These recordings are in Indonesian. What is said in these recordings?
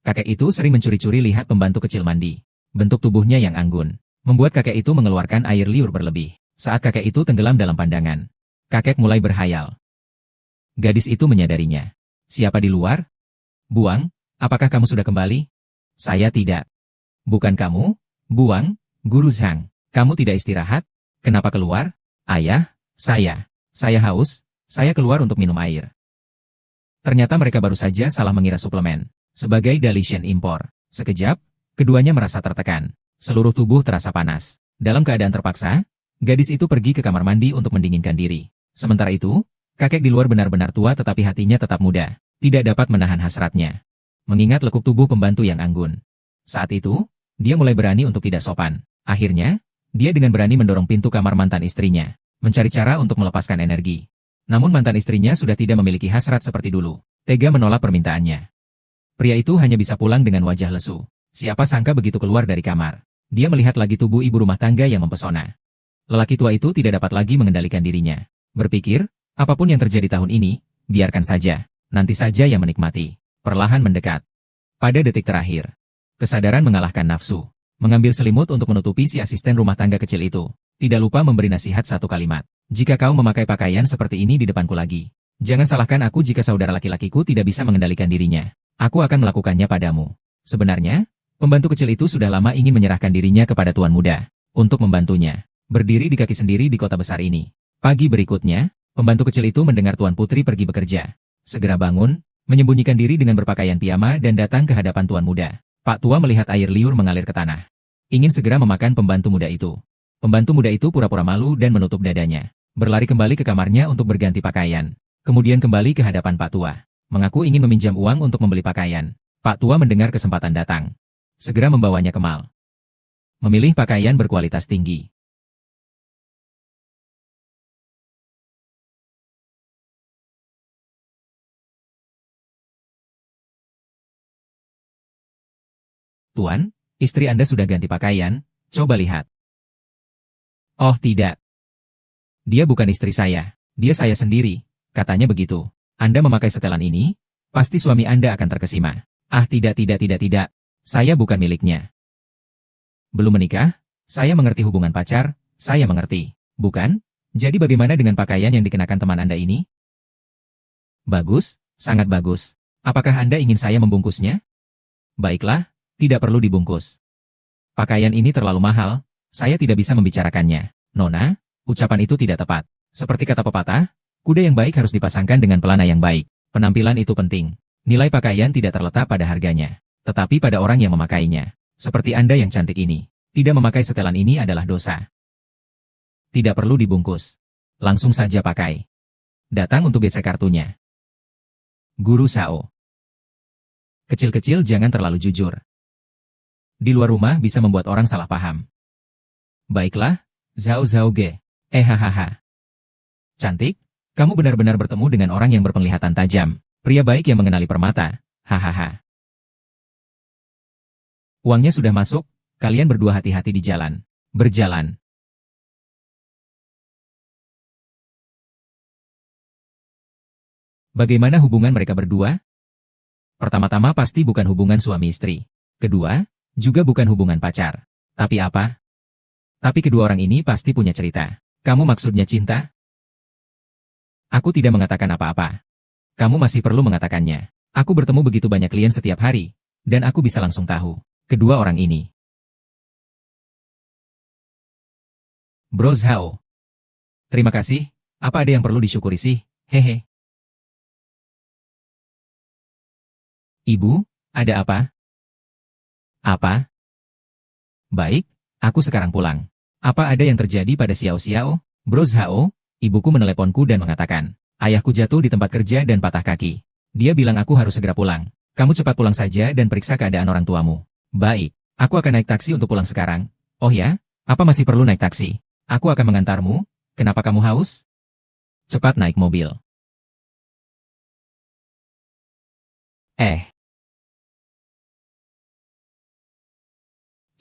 Kakek itu sering mencuri-curi lihat pembantu kecil mandi. Bentuk tubuhnya yang anggun membuat kakek itu mengeluarkan air liur berlebih. Saat kakek itu tenggelam dalam pandangan, kakek mulai berhayal. Gadis itu menyadarinya. Siapa di luar? Buang, apakah kamu sudah kembali? Saya tidak. Bukan kamu? Buang, Guru Zhang. Kamu tidak istirahat? Kenapa keluar? Ayah, saya haus, saya keluar untuk minum air. Ternyata mereka baru saja salah mengira suplemen sebagai Dalishan impor. Sekejap, keduanya merasa tertekan. Seluruh tubuh terasa panas. Dalam keadaan terpaksa, gadis itu pergi ke kamar mandi untuk mendinginkan diri. Sementara itu, kakek di luar benar-benar tua tetapi hatinya tetap muda. Tidak dapat menahan hasratnya. Mengingat lekuk tubuh pembantu yang anggun. Saat itu, dia mulai berani untuk tidak sopan. Akhirnya, dia dengan berani mendorong pintu kamar mantan istrinya. Mencari cara untuk melepaskan energi. Namun mantan istrinya sudah tidak memiliki hasrat seperti dulu. Tega menolak permintaannya. Pria itu hanya bisa pulang dengan wajah lesu. Siapa sangka begitu keluar dari kamar, dia melihat lagi tubuh ibu rumah tangga yang mempesona. Lelaki tua itu tidak dapat lagi mengendalikan dirinya. Berpikir, apapun yang terjadi tahun ini, biarkan saja. Nanti saja yang menikmati. Perlahan mendekat. Pada detik terakhir, kesadaran mengalahkan nafsu. Mengambil selimut untuk menutupi si asisten rumah tangga kecil itu. Tidak lupa memberi nasihat satu kalimat. Jika kau memakai pakaian seperti ini di depanku lagi, jangan salahkan aku jika saudara laki-lakiku tidak bisa mengendalikan dirinya. Aku akan melakukannya padamu. Sebenarnya, pembantu kecil itu sudah lama ingin menyerahkan dirinya kepada tuan muda untuk membantunya berdiri di kaki sendiri di kota besar ini. Pagi berikutnya, pembantu kecil itu mendengar tuan putri pergi bekerja. Segera bangun, menyembunyikan diri dengan berpakaian piyama dan datang ke hadapan tuan muda. Pak tua melihat air liur mengalir ke tanah. Ingin segera memakan pembantu muda itu. Pembantu muda itu pura-pura malu dan menutup dadanya. Berlari kembali ke kamarnya untuk berganti pakaian. Kemudian kembali ke hadapan Pak tua. Mengaku ingin meminjam uang untuk membeli pakaian. Pak tua mendengar kesempatan datang. Segera membawanya ke mall. Memilih pakaian berkualitas tinggi. Tuan, istri Anda sudah ganti pakaian, coba lihat. Oh tidak. Dia bukan istri saya, dia saya sendiri, katanya begitu. Anda memakai setelan ini, pasti suami Anda akan terkesima. Ah tidak, saya bukan miliknya. Belum menikah, saya mengerti hubungan pacar, saya mengerti. Bukan? Jadi bagaimana dengan pakaian yang dikenakan teman Anda ini? Bagus, sangat bagus. Apakah Anda ingin saya membungkusnya? Baiklah, tidak perlu dibungkus. Pakaian ini terlalu mahal, saya tidak bisa membicarakannya. Nona, ucapan itu tidak tepat. Seperti kata pepatah, kuda yang baik harus dipasangkan dengan pelana yang baik. Penampilan itu penting. Nilai pakaian tidak terletak pada harganya, tetapi pada orang yang memakainya. Seperti Anda yang cantik ini. Tidak memakai setelan ini adalah dosa. Tidak perlu dibungkus. Langsung saja pakai. Datang untuk gesek kartunya. Guru Sao. Kecil-kecil jangan terlalu jujur. Di luar rumah bisa membuat orang salah paham. Baiklah, Zhao Ge. Hahaha. Cantik, kamu benar-benar bertemu dengan orang yang berpenglihatan tajam. Pria baik yang mengenali permata. Hahaha. Uangnya sudah masuk, kalian berdua hati-hati di jalan. Berjalan. Bagaimana hubungan mereka berdua? Pertama-tama pasti bukan hubungan suami istri. Kedua, juga bukan hubungan pacar. Tapi apa? Tapi kedua orang ini pasti punya cerita. Kamu maksudnya cinta? Aku tidak mengatakan apa-apa. Kamu masih perlu mengatakannya. Aku bertemu begitu banyak klien setiap hari, dan aku bisa langsung tahu. Kedua orang ini. Bro Zhao. Terima kasih, apa ada yang perlu disyukuri sih? Hehe. Ibu, ada apa? Apa? Baik, aku sekarang pulang. Apa ada yang terjadi pada Xiao Xiao? Bro Zhao, ibuku meneleponku dan mengatakan, ayahku jatuh di tempat kerja dan patah kaki. Dia bilang aku harus segera pulang. Kamu cepat pulang saja dan periksa keadaan orang tuamu. Baik, aku akan naik taksi untuk pulang sekarang. Oh ya, apa masih perlu naik taksi? Aku akan mengantarmu. Kenapa kamu haus? Cepat naik mobil.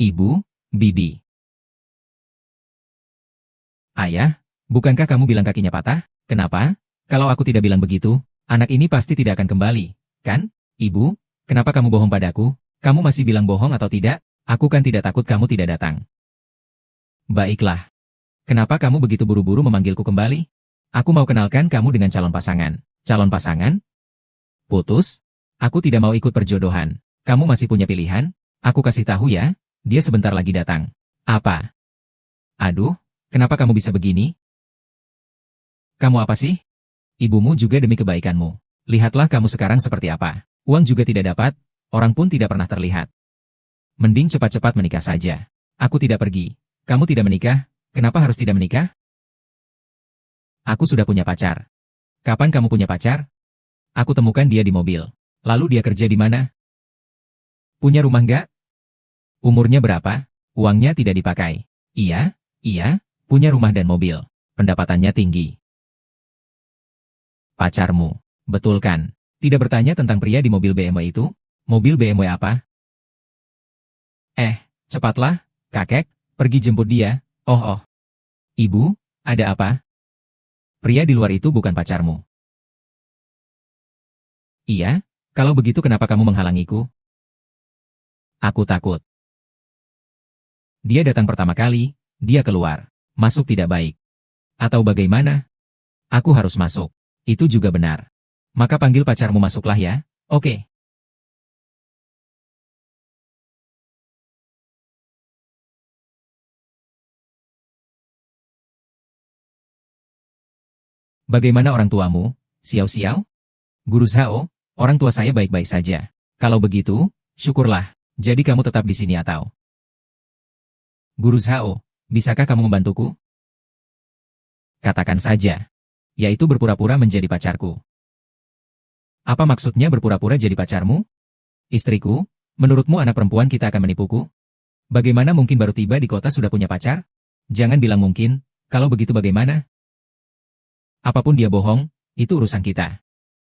Ibu, Bibi. Ayah, bukankah kamu bilang kakinya patah? Kenapa? Kalau aku tidak bilang begitu, anak ini pasti tidak akan kembali, kan? Ibu, Kenapa kamu bohong padaku? Kamu masih bilang bohong atau tidak? Aku kan tidak takut kamu tidak datang. Baiklah. Kenapa kamu begitu buru-buru memanggilku kembali? Aku mau kenalkan kamu dengan calon pasangan. Calon pasangan? Putus? Aku tidak mau ikut perjodohan. Kamu masih punya pilihan? Aku kasih tahu ya, dia sebentar lagi datang. Apa? Aduh, kenapa kamu bisa begini? Kamu apa sih? Ibumu juga demi kebaikanmu. Lihatlah kamu sekarang seperti apa. Uang juga tidak dapat, orang pun tidak pernah terlihat. Mending cepat-cepat menikah saja. Aku tidak pergi. Kamu tidak menikah, kenapa harus tidak menikah? Aku sudah punya pacar. Kapan kamu punya pacar? Aku temukan dia di mobil. Lalu dia kerja di mana? Punya rumah nggak? Umurnya berapa? Uangnya tidak dipakai. Iya, punya rumah dan mobil. Pendapatannya tinggi. Pacarmu, betul kan? Tidak bertanya tentang pria di mobil BMW itu? Mobil BMW apa? Cepatlah, kakek, pergi jemput dia. Oh. Ibu, ada apa? Pria di luar itu bukan pacarmu. Iya, kalau begitu kenapa kamu menghalangiku? Aku takut. Dia datang pertama kali, dia keluar. Masuk tidak baik. Atau bagaimana? Aku harus masuk. Itu juga benar. Maka panggil pacarmu masuklah ya, oke. Bagaimana orang tuamu, Xiao Xiao? Guru Zhao, orang tua saya baik-baik saja. Kalau begitu, syukurlah. Jadi kamu tetap di sini atau? Guru Zhao, bisakah kamu membantuku? Katakan saja. Yaitu berpura-pura menjadi pacarku. Apa maksudnya berpura-pura jadi pacarmu? Istriku, menurutmu anak perempuan kita akan menipuku? Bagaimana mungkin baru tiba di kota sudah punya pacar? Jangan bilang mungkin, kalau begitu bagaimana? Apapun dia bohong, itu urusan kita.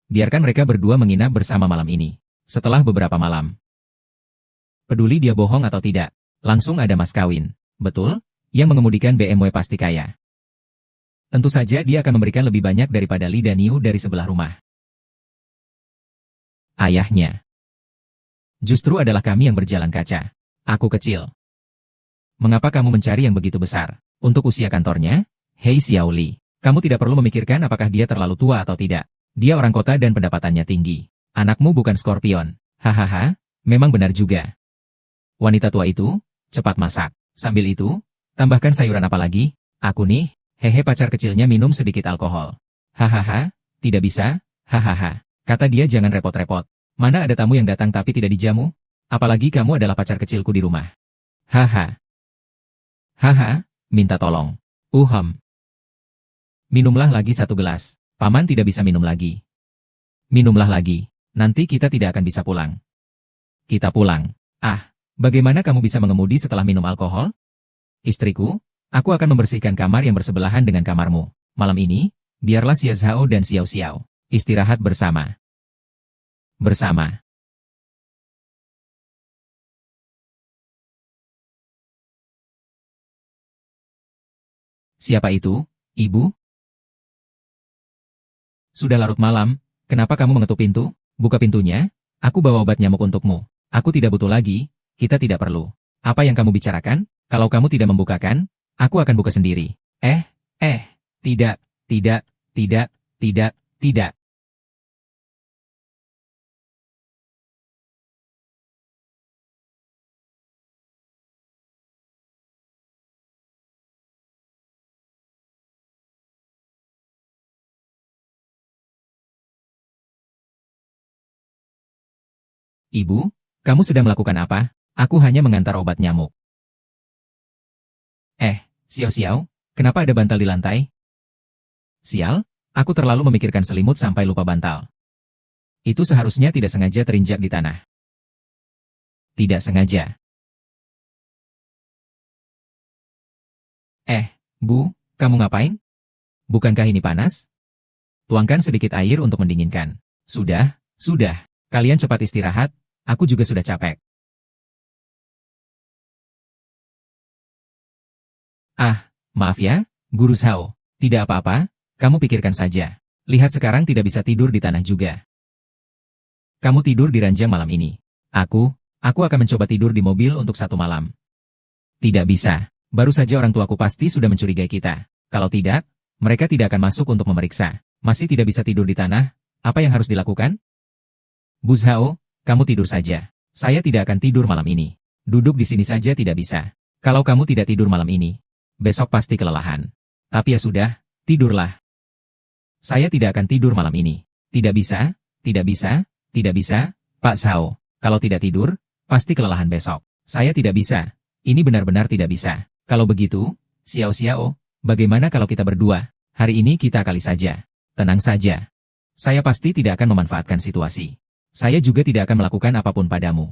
Biarkan mereka berdua menginap bersama malam ini. Setelah beberapa malam. Peduli dia bohong atau tidak, langsung ada mas kawin. Betul? Yang mengemudikan BMW pasti kaya. Tentu saja dia akan memberikan lebih banyak daripada Li dan Yu dari sebelah rumah. Ayahnya. Justru adalah kami yang berjalan kaca. Aku kecil. Mengapa kamu mencari yang begitu besar? Untuk usia kantornya? Hei Xiao Li, kamu tidak perlu memikirkan apakah dia terlalu tua atau tidak. Dia orang kota dan pendapatannya tinggi. Anakmu bukan Scorpion. Hahaha, memang benar juga. Wanita tua itu, cepat masak. Sambil itu, tambahkan sayuran apa lagi? Aku nih, hehe pacar kecilnya minum sedikit alkohol. Hahaha, tidak bisa, hahaha. Kata dia jangan repot-repot. Mana ada tamu yang datang tapi tidak dijamu? Apalagi kamu adalah pacar kecilku di rumah. Haha. Haha, minta tolong. Minumlah lagi satu gelas. Paman tidak bisa minum lagi. Minumlah lagi. Nanti kita tidak akan bisa pulang. Kita pulang. Bagaimana kamu bisa mengemudi setelah minum alkohol? Istriku, aku akan membersihkan kamar yang bersebelahan dengan kamarmu. Malam ini, biarlah Xia Zhao dan Xiao Xiao istirahat bersama. Bersama. Siapa itu, Ibu? Sudah larut malam, kenapa kamu mengetuk pintu? Buka pintunya, aku bawa obat nyamuk untukmu. Aku tidak butuh lagi, kita tidak perlu. Apa yang kamu bicarakan? Kalau kamu tidak membukakan, aku akan buka sendiri. Tidak. Ibu, kamu sudah melakukan apa? Aku hanya mengantar obat nyamuk. Xiao Xiao, kenapa ada bantal di lantai? Sial, aku terlalu memikirkan selimut sampai lupa bantal. Itu seharusnya tidak sengaja terinjak di tanah. Tidak sengaja. Bu, kamu ngapain? Bukankah ini panas? Tuangkan sedikit air untuk mendinginkan. Sudah. Kalian cepat istirahat, aku juga sudah capek. Maaf ya, Guru Zhao. Tidak apa-apa, kamu pikirkan saja. Lihat sekarang tidak bisa tidur di tanah juga. Kamu tidur di ranjang malam ini. Aku akan mencoba tidur di mobil untuk 1 malam. Tidak bisa. Baru saja orang tuaku pasti sudah mencurigai kita. Kalau tidak, mereka tidak akan masuk untuk memeriksa. Masih tidak bisa tidur di tanah, apa yang harus dilakukan? Buzhao, kamu tidur saja. Saya tidak akan tidur malam ini. Duduk di sini saja tidak bisa. Kalau kamu tidak tidur malam ini, besok pasti kelelahan. Tapi ya sudah, tidurlah. Saya tidak akan tidur malam ini. Tidak bisa, tidak bisa, tidak bisa, Pak Sao. Kalau tidak tidur, pasti kelelahan besok. Saya tidak bisa. Ini benar-benar tidak bisa. Kalau begitu, Xiao Xiao, bagaimana kalau kita berdua? Hari ini kita akali saja. Tenang saja. Saya pasti tidak akan memanfaatkan situasi. Saya juga tidak akan melakukan apapun padamu.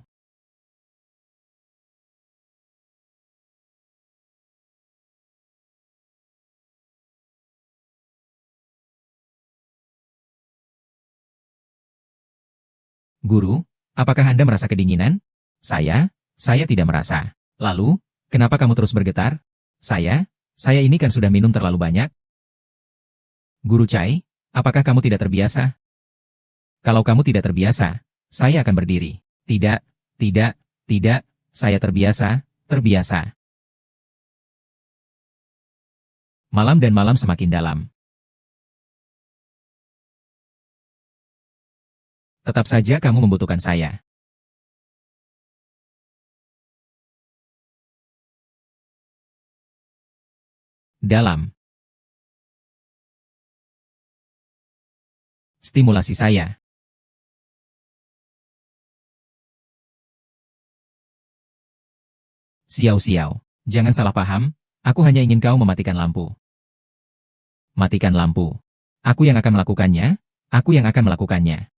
Guru, apakah Anda merasa kedinginan? Saya tidak merasa. Lalu, kenapa kamu terus bergetar? Saya ini kan sudah minum terlalu banyak. Guru Chai, apakah kamu tidak terbiasa? Kalau kamu tidak terbiasa, saya akan berdiri. Tidak, tidak, saya terbiasa. Malam dan malam semakin dalam. Tetap saja kamu membutuhkan saya. Dalam. Stimulasi saya. Xiao, jangan salah paham, aku hanya ingin kau mematikan lampu. Matikan lampu. Aku yang akan melakukannya, aku yang akan melakukannya.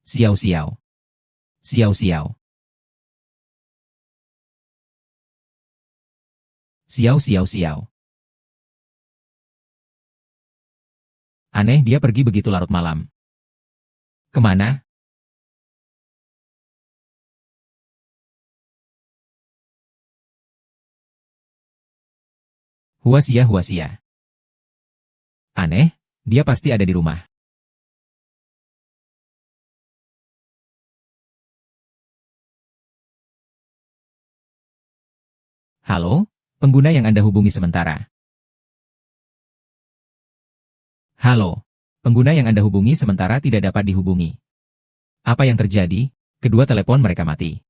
Xiao. Xiao. Aneh dia pergi begitu larut malam. Kemana? Huasia. Aneh, dia pasti ada di rumah. Halo, pengguna yang Anda hubungi sementara. Halo, pengguna yang Anda hubungi sementara tidak dapat dihubungi. Apa yang terjadi? Kedua telepon mereka mati.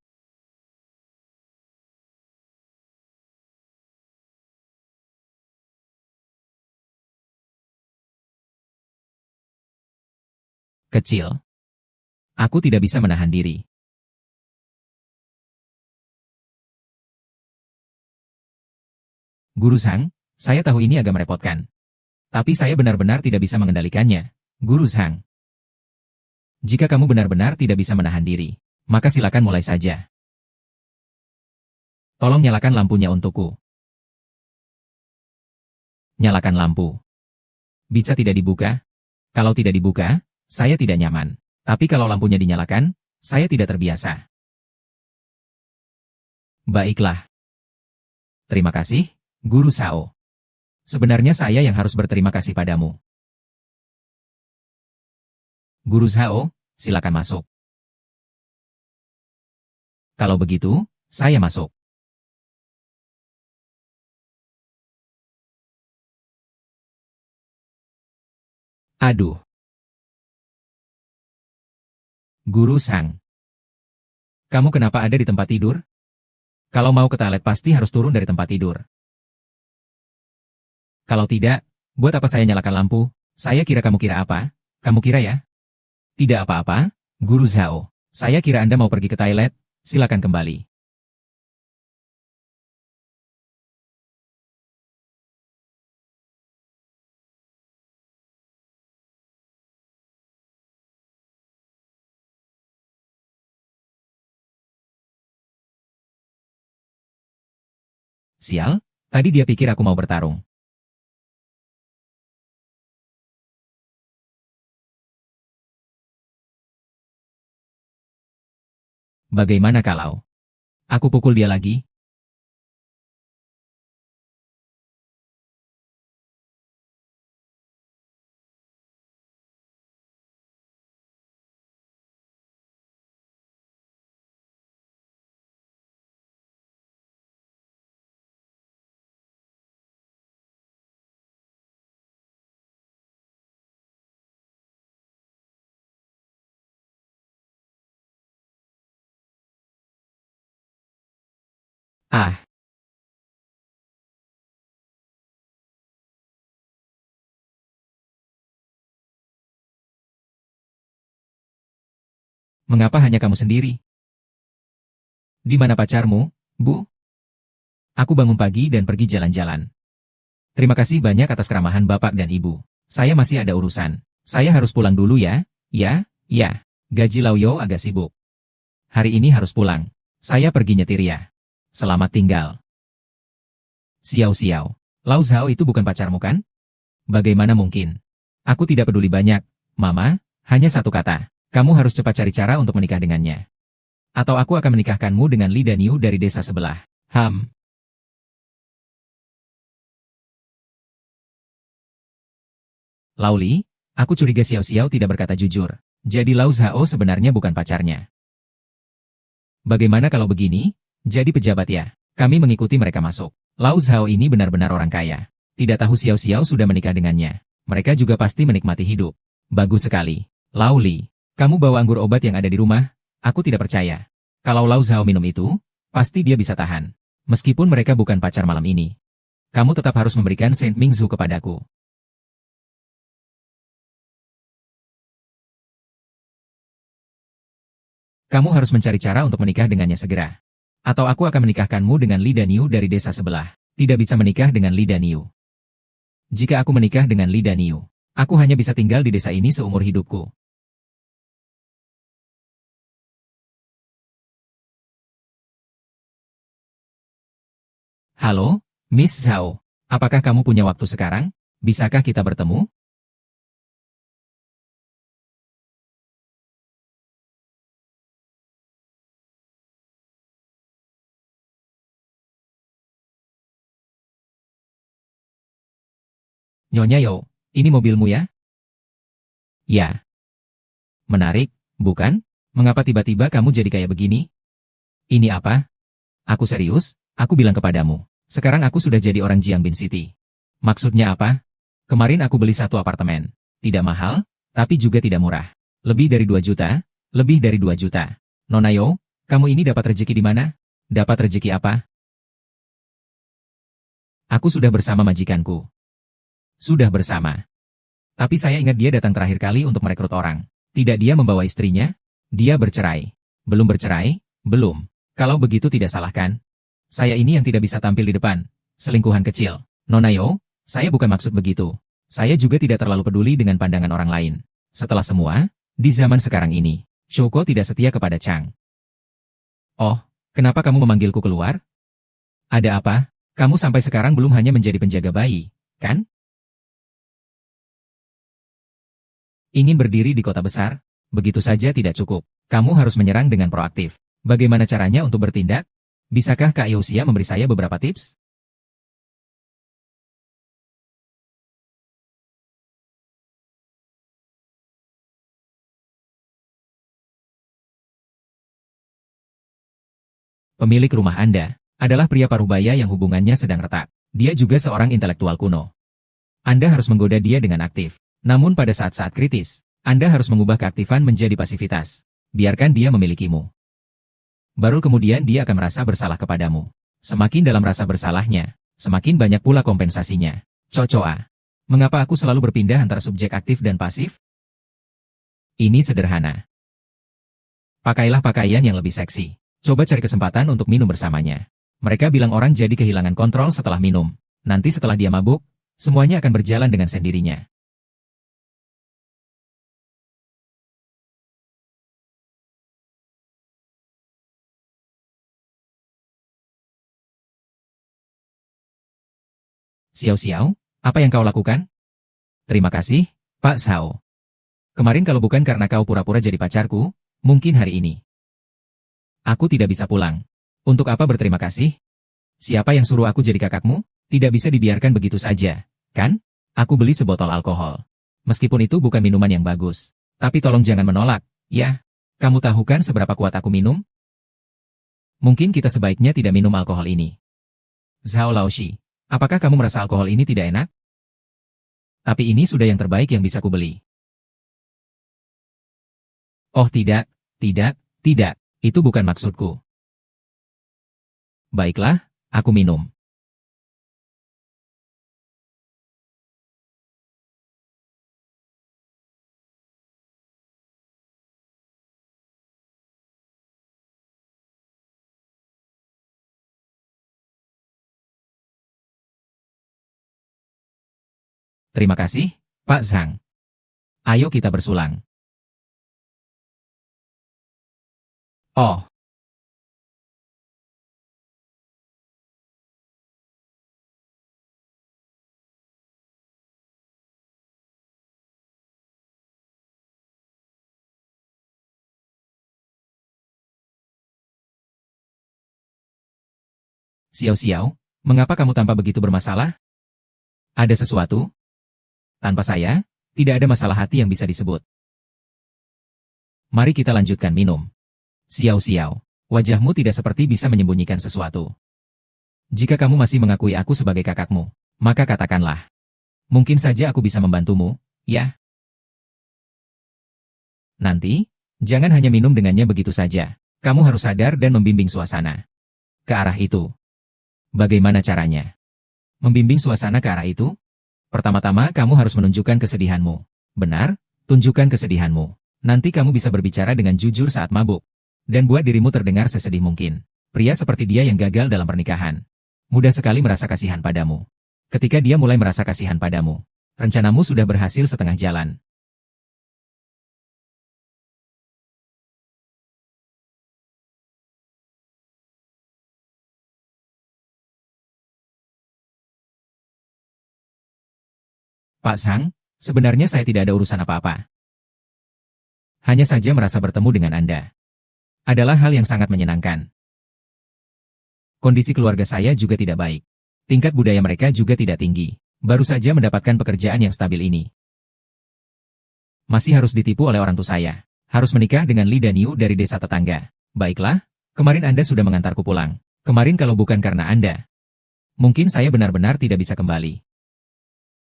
Kecil. Aku tidak bisa menahan diri. Guru Sang, saya tahu ini agak merepotkan. Tapi saya benar-benar tidak bisa mengendalikannya. Guru Sang. Jika kamu benar-benar tidak bisa menahan diri, maka silakan mulai saja. Tolong nyalakan lampunya untukku. Nyalakan lampu. Bisa tidak dibuka? Kalau tidak dibuka, saya tidak nyaman. Tapi kalau lampunya dinyalakan, saya tidak terbiasa. Baiklah. Terima kasih, Guru Sao. Sebenarnya saya yang harus berterima kasih padamu. Guru Sao, silakan masuk. Kalau begitu, saya masuk. Aduh. Guru Sang. Kamu kenapa ada di tempat tidur? Kalau mau ke toilet pasti harus turun dari tempat tidur. Kalau tidak, buat apa saya nyalakan lampu? Saya kira kamu kira apa? Kamu kira ya? Tidak apa-apa, Guru Zhao. Saya kira Anda mau pergi ke toilet, silakan kembali. Sial, tadi dia pikir aku mau bertarung. Bagaimana kalau aku pukul dia lagi? Ah, mengapa hanya kamu sendiri? Di mana pacarmu, Bu? Aku bangun pagi dan pergi jalan-jalan. Terima kasih banyak atas keramahan Bapak dan Ibu. Saya masih ada urusan. Saya harus pulang dulu ya. Ya, ya. Gaji Lauyo agak sibuk. Hari ini harus pulang. Saya pergi nyetir ya. Selamat tinggal. Xiao Xiao. Lau Zhao itu bukan pacarmu kan? Bagaimana mungkin? Aku tidak peduli banyak, Mama, hanya satu kata. Kamu harus cepat cari cara untuk menikah dengannya. Atau aku akan menikahkanmu dengan Li Danyu dari desa sebelah. Lau Li, aku curiga Xiao Xiao tidak berkata jujur. Jadi Lau Zhao sebenarnya bukan pacarnya. Bagaimana kalau begini? Jadi pejabat ya. Kami mengikuti mereka masuk. Lau Zhao ini benar-benar orang kaya. Tidak tahu Xiao Xiao sudah menikah dengannya. Mereka juga pasti menikmati hidup. Bagus sekali. Lau Li, kamu bawa anggur obat yang ada di rumah? Aku tidak percaya. Kalau Lau Zhao minum itu, pasti dia bisa tahan. Meskipun mereka bukan pacar malam ini. Kamu tetap harus memberikan Saint Mingzu kepadaku. Kamu harus mencari cara untuk menikah dengannya segera. Atau aku akan menikahkanmu dengan Li Danyu dari desa sebelah. Tidak bisa menikah dengan Li Danyu. Jika aku menikah dengan Li Danyu, aku hanya bisa tinggal di desa ini seumur hidupku. Halo, Miss Zhao. Apakah kamu punya waktu sekarang? Bisakah kita bertemu? Nyonya Yo, ini mobilmu ya? Ya. Menarik, bukan? Mengapa tiba-tiba kamu jadi kayak begini? Ini apa? Aku serius, aku bilang kepadamu. Sekarang aku sudah jadi orang Jiangbin City. Maksudnya apa? Kemarin aku beli satu apartemen. Tidak mahal, tapi juga tidak murah. Lebih dari 2 juta, lebih dari 2 juta. Nona Yo, kamu ini dapat rezeki di mana? Dapat rezeki apa? Aku sudah bersama majikanku. Sudah bersama. Tapi saya ingat dia datang terakhir kali untuk merekrut orang. Tidak dia membawa istrinya? Dia bercerai. Belum bercerai? Belum. Kalau begitu tidak salah kan? Saya ini yang tidak bisa tampil di depan. Selingkuhan kecil. Nona Yo, saya bukan maksud begitu. Saya juga tidak terlalu peduli dengan pandangan orang lain. Setelah semua, di zaman sekarang ini, Shouko tidak setia kepada Chang. Oh, kenapa kamu memanggilku keluar? Ada apa? Kamu sampai sekarang belum hanya menjadi penjaga bayi, kan? Ingin berdiri di kota besar? Begitu saja tidak cukup. Kamu harus menyerang dengan proaktif. Bagaimana caranya untuk bertindak? Bisakah Kak Yosia memberi saya beberapa tips? Pemilik rumah Anda adalah pria parubaya yang hubungannya sedang retak. Dia juga seorang intelektual kuno. Anda harus menggoda dia dengan aktif. Namun pada saat-saat kritis, Anda harus mengubah keaktifan menjadi pasivitas. Biarkan dia memilikimu. Baru kemudian dia akan merasa bersalah kepadamu. Semakin dalam rasa bersalahnya, semakin banyak pula kompensasinya. Cocoa. Mengapa aku selalu berpindah antara subjek aktif dan pasif? Ini sederhana. Pakailah pakaian yang lebih seksi. Coba cari kesempatan untuk minum bersamanya. Mereka bilang orang jadi kehilangan kontrol setelah minum. Nanti setelah dia mabuk, semuanya akan berjalan dengan sendirinya. Xiao Xiao, apa yang kau lakukan? Terima kasih, Pak Xiao. Kemarin kalau bukan karena kau pura-pura jadi pacarku, mungkin hari ini aku tidak bisa pulang. Untuk apa berterima kasih? Siapa yang suruh aku jadi kakakmu? Tidak bisa dibiarkan begitu saja, kan? Aku beli sebotol alkohol. Meskipun itu bukan minuman yang bagus. Tapi tolong jangan menolak, ya. Kamu tahu kan seberapa kuat aku minum? Mungkin kita sebaiknya tidak minum alkohol ini. Zhao Laoshi, apakah kamu merasa alkohol ini tidak enak? Tapi ini sudah yang terbaik yang bisa kubeli. Oh tidak, tidak, tidak. Itu bukan maksudku. Baiklah, aku minum. Terima kasih, Pak Zhang. Ayo kita bersulang. Oh, Xiao Xiao, mengapa kamu tampak begitu bermasalah? Ada sesuatu? Tanpa saya, tidak ada masalah hati yang bisa disebut. Mari kita lanjutkan minum. Xiao Xiao, wajahmu tidak seperti bisa menyembunyikan sesuatu. Jika kamu masih mengakui aku sebagai kakakmu, maka katakanlah. Mungkin saja aku bisa membantumu, ya? Nanti, jangan hanya minum dengannya begitu saja. Kamu harus sadar dan membimbing suasana. Ke arah itu. Bagaimana caranya? Membimbing suasana ke arah itu? Pertama-tama kamu harus menunjukkan kesedihanmu. Benar, tunjukkan kesedihanmu. Nanti kamu bisa berbicara dengan jujur saat mabuk. Dan buat dirimu terdengar sesedih mungkin. Pria seperti dia yang gagal dalam pernikahan. Mudah sekali merasa kasihan padamu. Ketika dia mulai merasa kasihan padamu, rencanamu sudah berhasil setengah jalan. Pak Sang, sebenarnya saya tidak ada urusan apa-apa. Hanya saja merasa bertemu dengan Anda. Adalah hal yang sangat menyenangkan. Kondisi keluarga saya juga tidak baik. Tingkat budaya mereka juga tidak tinggi. Baru saja mendapatkan pekerjaan yang stabil ini. Masih harus ditipu oleh orang tua saya. Harus menikah dengan Li Danyu dari desa tetangga. Baiklah, kemarin Anda sudah mengantarku pulang. Kemarin kalau bukan karena Anda, mungkin saya benar-benar tidak bisa kembali.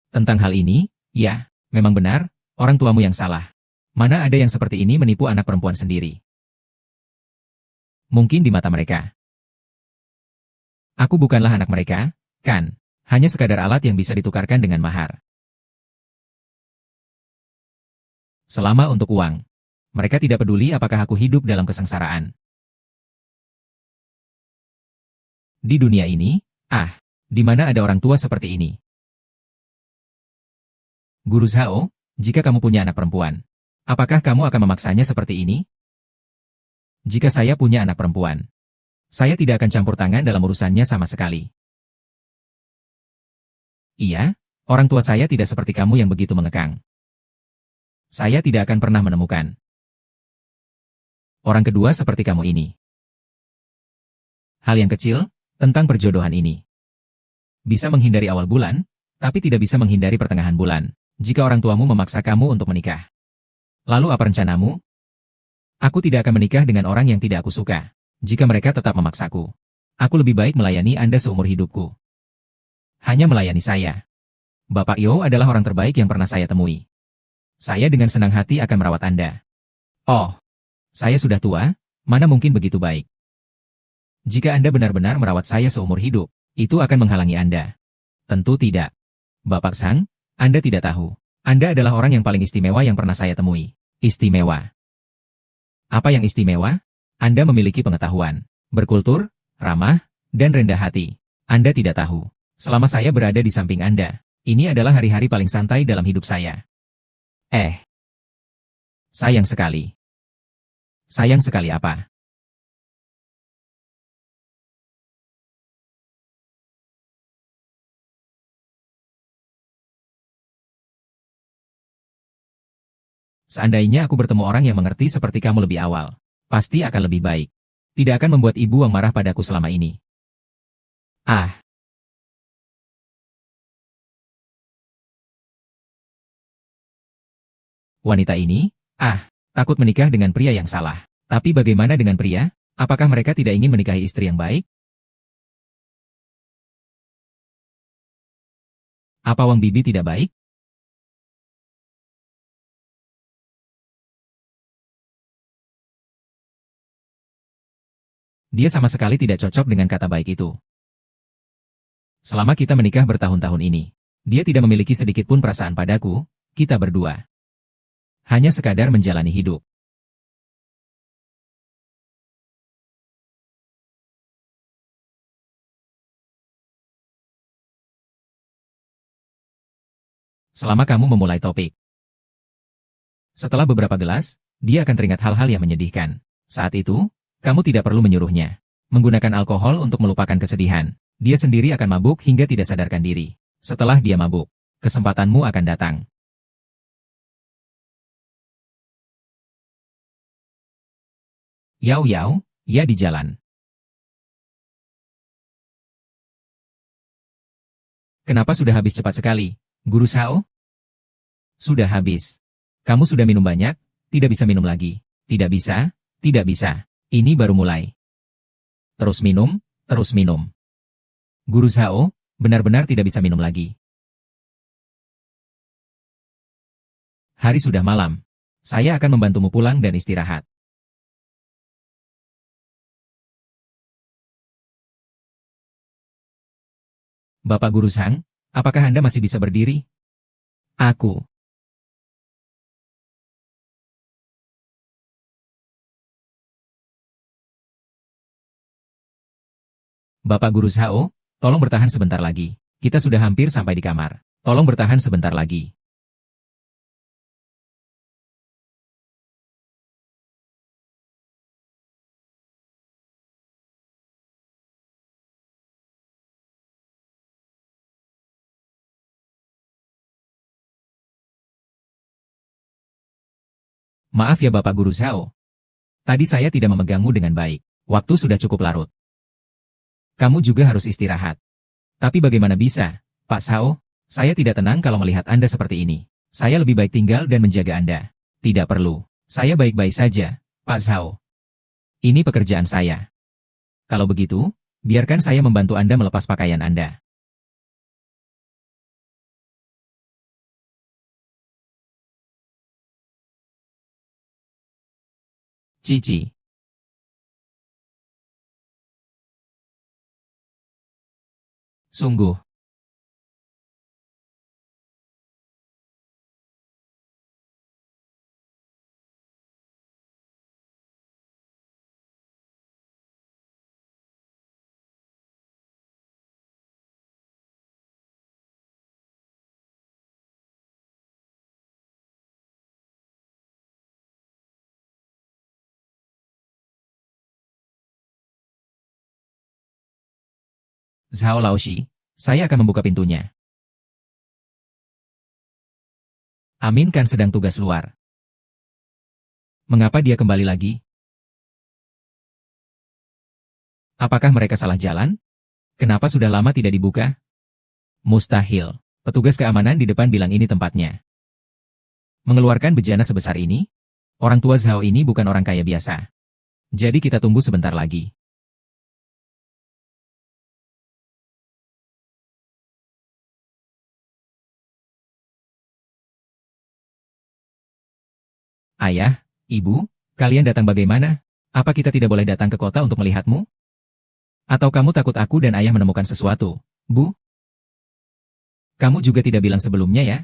Tentang hal ini, ya, memang benar, orang tuamu yang salah. Mana ada yang seperti ini menipu anak perempuan sendiri? Mungkin di mata mereka. Aku bukanlah anak mereka, kan? Hanya sekadar alat yang bisa ditukarkan dengan mahar. Selama untuk uang. Mereka tidak peduli apakah aku hidup dalam kesengsaraan. Di dunia ini, di mana ada orang tua seperti ini? Guru Zhao, jika kamu punya anak perempuan, apakah kamu akan memaksanya seperti ini? Jika saya punya anak perempuan, saya tidak akan campur tangan dalam urusannya sama sekali. Iya, orang tua saya tidak seperti kamu yang begitu mengekang. Saya tidak akan pernah menemukan orang kedua seperti kamu ini. Hal yang kecil, tentang perjodohan ini. Bisa menghindari awal bulan, tapi tidak bisa menghindari pertengahan bulan, jika orang tuamu memaksa kamu untuk menikah. Lalu apa rencanamu? Aku tidak akan menikah dengan orang yang tidak aku suka, jika mereka tetap memaksaku. Aku lebih baik melayani Anda seumur hidupku. Hanya melayani saya. Bapak Yo adalah orang terbaik yang pernah saya temui. Saya dengan senang hati akan merawat Anda. Oh, saya sudah tua, mana mungkin begitu baik. Jika Anda benar-benar merawat saya seumur hidup, itu akan menghalangi Anda. Tentu tidak. Bapak Sang, Anda tidak tahu. Anda adalah orang yang paling istimewa yang pernah saya temui. Istimewa. Apa yang istimewa? Anda memiliki pengetahuan, berkultur, ramah, dan rendah hati. Anda tidak tahu. Selama saya berada di samping Anda, ini adalah hari-hari paling santai dalam hidup saya. Sayang sekali. Sayang sekali apa? Seandainya aku bertemu orang yang mengerti seperti kamu lebih awal, pasti akan lebih baik. Tidak akan membuat ibu yang marah padaku selama ini. Ah, wanita ini, takut menikah dengan pria yang salah. Tapi bagaimana dengan pria? Apakah mereka tidak ingin menikahi istri yang baik? Apa Wang Bibi tidak baik? Dia sama sekali tidak cocok dengan kata baik itu. Selama kita menikah bertahun-tahun ini, dia tidak memiliki sedikit pun perasaan padaku, kita berdua. Hanya sekadar menjalani hidup. Selama kamu memulai topik. Setelah beberapa gelas, dia akan teringat hal-hal yang menyedihkan. Saat itu, kamu tidak perlu menyuruhnya. Menggunakan alkohol untuk melupakan kesedihan. Dia sendiri akan mabuk hingga tidak sadarkan diri. Setelah dia mabuk, kesempatanmu akan datang. Yau Yau, ya di jalan. Kenapa sudah habis cepat sekali, Guru Sao? Sudah habis. Kamu sudah minum banyak, tidak bisa minum lagi. Tidak bisa, tidak bisa. Ini baru mulai. Terus minum, terus minum. Guru Sao, benar-benar tidak bisa minum lagi. Hari sudah malam. Saya akan membantumu pulang dan istirahat. Bapak Guru Sang, apakah Anda masih bisa berdiri? Aku. Bapak Guru Sao, tolong bertahan sebentar lagi. Kita sudah hampir sampai di kamar. Tolong bertahan sebentar lagi. Maaf ya Bapak Guru Sao. Tadi saya tidak memegangmu dengan baik. Waktu sudah cukup larut. Kamu juga harus istirahat. Tapi bagaimana bisa, Pak Sao? Saya tidak tenang kalau melihat Anda seperti ini. Saya lebih baik tinggal dan menjaga Anda. Tidak perlu. Saya baik-baik saja, Pak Sao. Ini pekerjaan saya. Kalau begitu, biarkan saya membantu Anda melepas pakaian Anda. Cici. Sungguh. Zhao Laoshi, saya akan membuka pintunya. Amin kan sedang tugas luar. Mengapa dia kembali lagi? Apakah mereka salah jalan? Kenapa sudah lama tidak dibuka? Mustahil. Petugas keamanan di depan bilang ini tempatnya. Mengeluarkan bejana sebesar ini? Orang tua Zhao ini bukan orang kaya biasa. Jadi kita tunggu sebentar lagi. Ayah, Ibu, kalian datang bagaimana? Apa kita tidak boleh datang ke kota untuk melihatmu? Atau kamu takut aku dan ayah menemukan sesuatu, Bu? Kamu juga tidak bilang sebelumnya ya?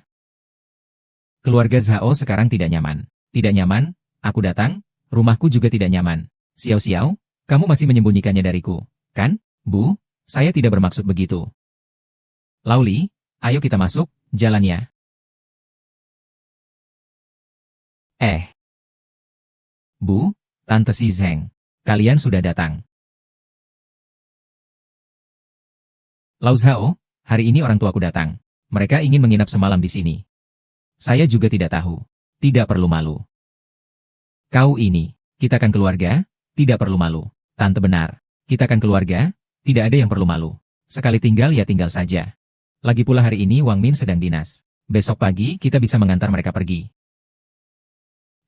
Keluarga Zhao sekarang tidak nyaman. Tidak nyaman, aku datang, rumahku juga tidak nyaman. Xiao-Xiao, kamu masih menyembunyikannya dariku, kan? Bu, saya tidak bermaksud begitu. Lauli, ayo kita masuk, jalannya. Bu, Tante Si Zheng, kalian sudah datang. Lau Zhao, hari ini orang tuaku datang. Mereka ingin menginap semalam di sini. Saya juga tidak tahu. Tidak perlu malu. Kau ini, kita kan keluarga, tidak perlu malu. Tante benar. Kita kan keluarga, tidak ada yang perlu malu. Sekali tinggal ya tinggal saja. Lagi pula hari ini Wang Min sedang dinas. Besok pagi kita bisa mengantar mereka pergi.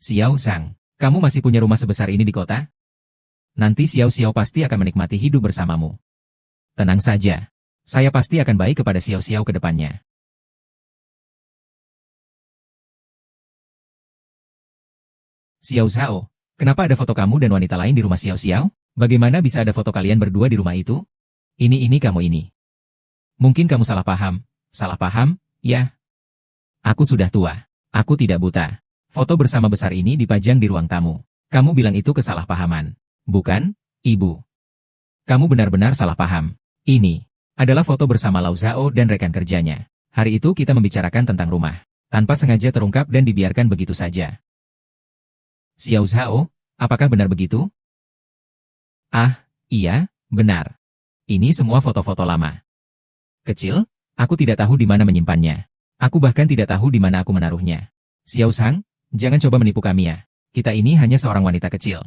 Xiao Sang, kamu masih punya rumah sebesar ini di kota? Nanti Xiao Xiao pasti akan menikmati hidup bersamamu. Tenang saja. Saya pasti akan baik kepada Xiao Xiao ke depannya. Xiao Xiao, kenapa ada foto kamu dan wanita lain di rumah Xiao Xiao? Bagaimana bisa ada foto kalian berdua di rumah itu? Ini kamu ini. Mungkin kamu salah paham. Salah paham? Ya. Aku sudah tua. Aku tidak buta. Foto bersama besar ini dipajang di ruang tamu. Kamu bilang itu kesalahpahaman. Bukan, Ibu? Kamu benar-benar salah paham. Ini adalah foto bersama Lao Zhao dan rekan kerjanya. Hari itu kita membicarakan tentang rumah. Tanpa sengaja terungkap dan dibiarkan begitu saja. Xiao Zhao, apakah benar begitu? Ah, iya, benar. Ini semua foto-foto lama. Kecil, aku tidak tahu di mana menyimpannya. Aku bahkan tidak tahu di mana aku menaruhnya. Xiao Sang, jangan coba menipu kami ya. Kita ini hanya seorang wanita kecil.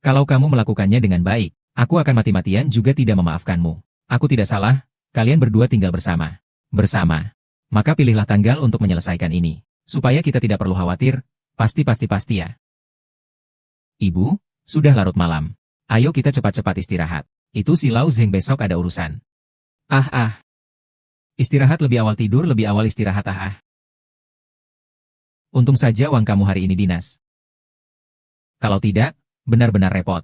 Kalau kamu melakukannya dengan baik, aku akan mati-matian juga tidak memaafkanmu. Aku tidak salah, kalian berdua tinggal bersama. Bersama. Maka pilihlah tanggal untuk menyelesaikan ini. Supaya kita tidak perlu khawatir, pasti ya. Ibu, sudah larut malam. Ayo kita cepat-cepat istirahat. Itu si Lao Zheng besok ada urusan. Istirahat lebih awal tidur lebih awal istirahat Untung saja uang kamu hari ini dinas. Kalau tidak, benar-benar repot.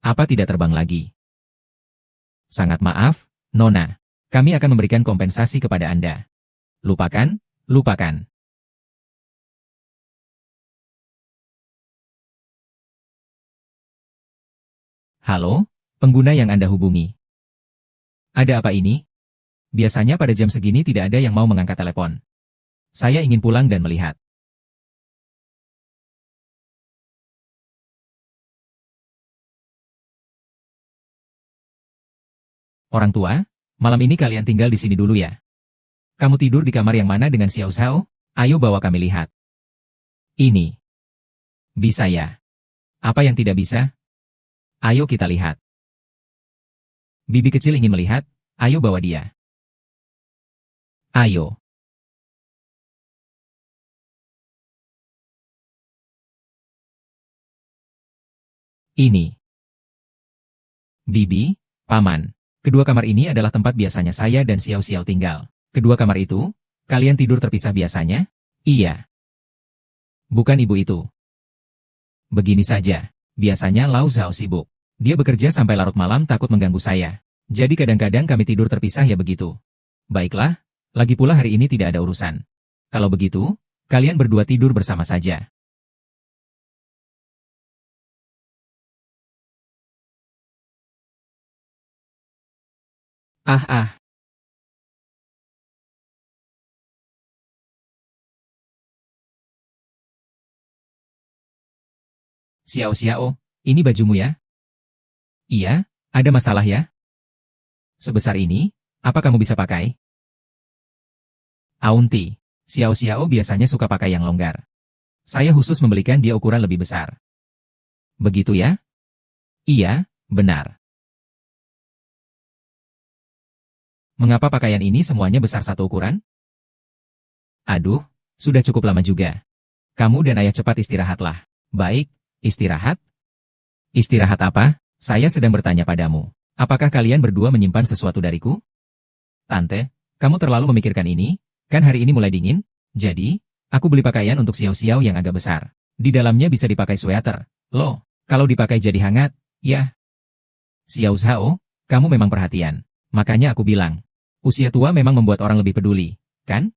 Apa tidak terbang lagi? Sangat maaf, Nona. Kami akan memberikan kompensasi kepada Anda. Lupakan. Halo, pengguna yang Anda hubungi. Ada apa ini? Biasanya pada jam segini tidak ada yang mau mengangkat telepon. Saya ingin pulang dan melihat. Orang tua, malam ini kalian tinggal di sini dulu ya. Kamu tidur di kamar yang mana dengan Xiao Zhao? Ayo bawa kami lihat. Ini. Bisa ya? Apa yang tidak bisa? Ayo kita lihat. Bibi kecil ingin melihat, ayo bawa dia. Ayo. Ini. Bibi, Paman. Kedua kamar ini adalah tempat biasanya saya dan Xiao Xiao tinggal. Kedua kamar itu, kalian tidur terpisah biasanya? Iya. Bukan ibu itu. Begini saja. Biasanya Lao Zhao sibuk. Dia bekerja sampai larut malam takut mengganggu saya. Jadi kadang-kadang kami tidur terpisah ya begitu. Baiklah, lagi pula hari ini tidak ada urusan. Kalau begitu, kalian berdua tidur bersama saja. Xiao Xiao, ini bajumu ya? Iya, ada masalah ya? Sebesar ini, apa kamu bisa pakai? Aunty, Xiao Xiao biasanya suka pakai yang longgar. Saya khusus membelikan dia ukuran lebih besar. Begitu ya? Iya, benar. Mengapa pakaian ini semuanya besar satu ukuran? Aduh, sudah cukup lama juga. Kamu dan ayah cepat istirahatlah. Baik, istirahat? Istirahat apa? Saya sedang bertanya padamu. Apakah kalian berdua menyimpan sesuatu dariku? Tante, kamu terlalu memikirkan ini? Kan hari ini mulai dingin? Jadi, aku beli pakaian untuk Xiao Xiao yang agak besar. Di dalamnya bisa dipakai sweater. Loh, kalau dipakai jadi hangat, ya. Xiao Xiao, kamu memang perhatian. Makanya aku bilang. Usia tua memang membuat orang lebih peduli, kan?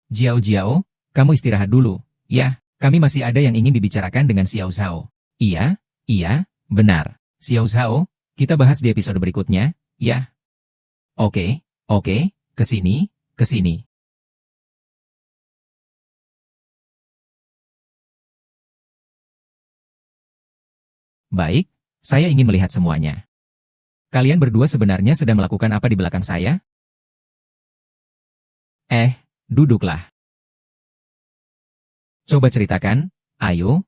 Jiao Jiao, kamu istirahat dulu. Ya, kami masih ada yang ingin dibicarakan dengan Xiao Zhao. Iya, benar. Xiao Zhao, kita bahas di episode berikutnya, ya. Oke, ke sini. Baik, saya ingin melihat semuanya. Kalian berdua sebenarnya sedang melakukan apa di belakang saya? Duduklah. Coba ceritakan, ayo.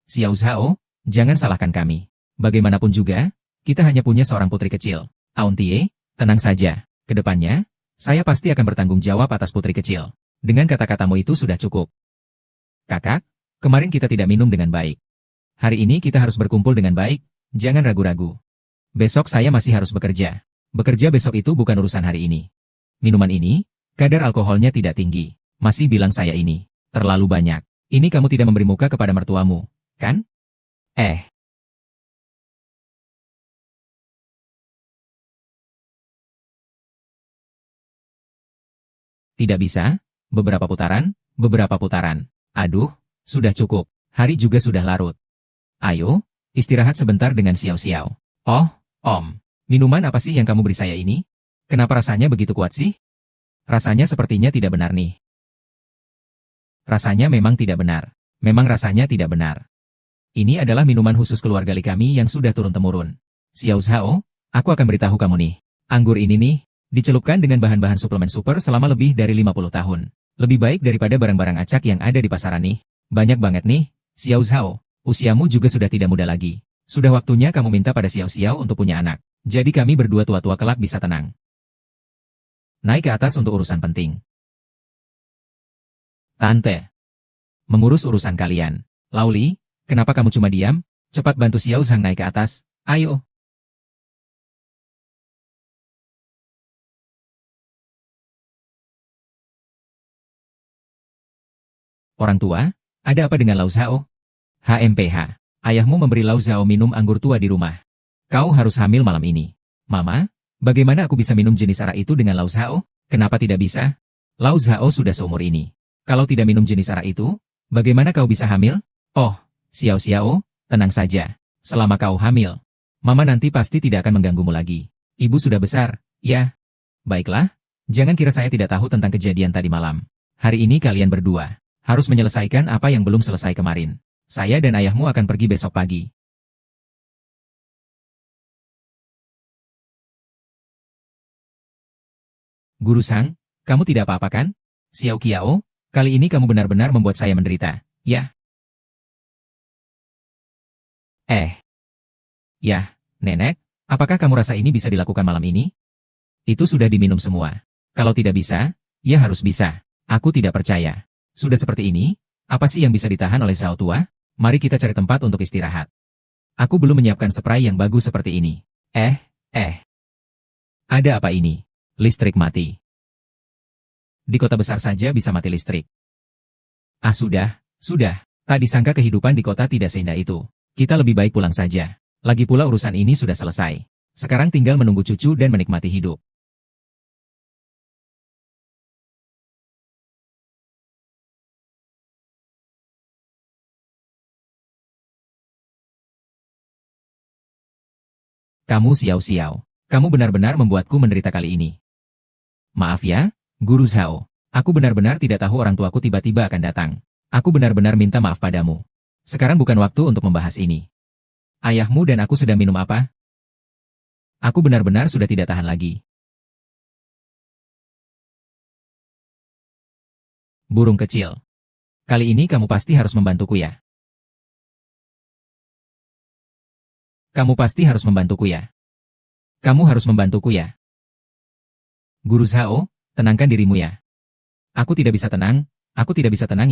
Xiao Zhao, jangan salahkan kami. Bagaimanapun juga, kita hanya punya seorang putri kecil. Auntie, tenang saja. Kedepannya, saya pasti akan bertanggung jawab atas putri kecil. Dengan kata-katamu itu sudah cukup. Kakak, kemarin kita tidak minum dengan baik. Hari ini kita harus berkumpul dengan baik, jangan ragu-ragu. Besok saya masih harus bekerja. Bekerja besok itu bukan urusan hari ini. Minuman ini, kadar alkoholnya tidak tinggi. Masih bilang saya ini terlalu banyak. Ini kamu tidak memberi muka kepada mertuamu, kan? Tidak bisa? Beberapa putaran? Beberapa putaran. Aduh, sudah cukup. Hari juga sudah larut. Ayo, istirahat sebentar dengan Xiao Xiao. Oh, Om. Minuman apa sih yang kamu beri saya ini? Kenapa rasanya begitu kuat sih? Rasanya sepertinya tidak benar nih. Rasanya memang tidak benar. Memang rasanya tidak benar. Ini adalah minuman khusus keluarga Li kami yang sudah turun-temurun. Xiao Xiao, aku akan beritahu kamu nih. Anggur ini nih, dicelupkan dengan bahan-bahan suplemen super selama lebih dari 50 tahun. Lebih baik daripada barang-barang acak yang ada di pasaran nih. Banyak banget nih, Xiao Xiao. Usiamu juga sudah tidak muda lagi. Sudah waktunya kamu minta pada Xiao Xiao untuk punya anak. Jadi kami berdua tua-tua kelak bisa tenang. Naik ke atas untuk urusan penting. Tante. Mengurus urusan kalian. Lauli, kenapa kamu cuma diam? Cepat bantu Xiao Zhang naik ke atas. Ayo. Orang tua, ada apa dengan Lau Zhao? HMPH. Ayahmu memberi Lau Zhao minum anggur tua di rumah. Kau harus hamil malam ini. Mama, bagaimana aku bisa minum jenis arak itu dengan Lau Zhao? Kenapa tidak bisa? Lau Zhao sudah seumur ini. Kalau tidak minum jenis arak itu, bagaimana kau bisa hamil? Oh, Xiao Xiao, tenang saja. Selama kau hamil, Mama nanti pasti tidak akan mengganggumu lagi. Ibu sudah besar, ya. Baiklah, jangan kira saya tidak tahu tentang kejadian tadi malam. Hari ini kalian berdua harus menyelesaikan apa yang belum selesai kemarin. Saya dan ayahmu akan pergi besok pagi. Guru Sang, kamu tidak apa-apa kan? Xiao Qiao, kali ini kamu benar-benar membuat saya menderita, ya? Ya, Nenek, apakah kamu rasa ini bisa dilakukan malam ini? Itu sudah diminum semua. Kalau tidak bisa, ya harus bisa. Aku tidak percaya. Sudah seperti ini, apa sih yang bisa ditahan oleh Zhao tua? Mari kita cari tempat untuk istirahat. Aku belum menyiapkan spray yang bagus seperti ini. Ada apa ini? Listrik mati. Di kota besar saja bisa mati listrik. Ah sudah. Tak disangka kehidupan di kota tidak seindah itu. Kita lebih baik pulang saja. Lagi pula urusan ini sudah selesai. Sekarang tinggal menunggu cucu dan menikmati hidup. Kamu Xiao. Kamu benar-benar membuatku menderita kali ini. Maaf ya, Guru Zhao. Aku benar-benar tidak tahu orang tuaku tiba-tiba akan datang. Aku benar-benar minta maaf padamu. Sekarang bukan waktu untuk membahas ini. Ayahmu dan aku sedang minum apa? Aku benar-benar sudah tidak tahan lagi. Burung kecil. Kali ini kamu pasti harus membantuku ya. Kamu pasti harus membantuku ya. Kamu harus membantuku ya. Guru Zhao, tenangkan dirimu ya. Aku tidak bisa tenang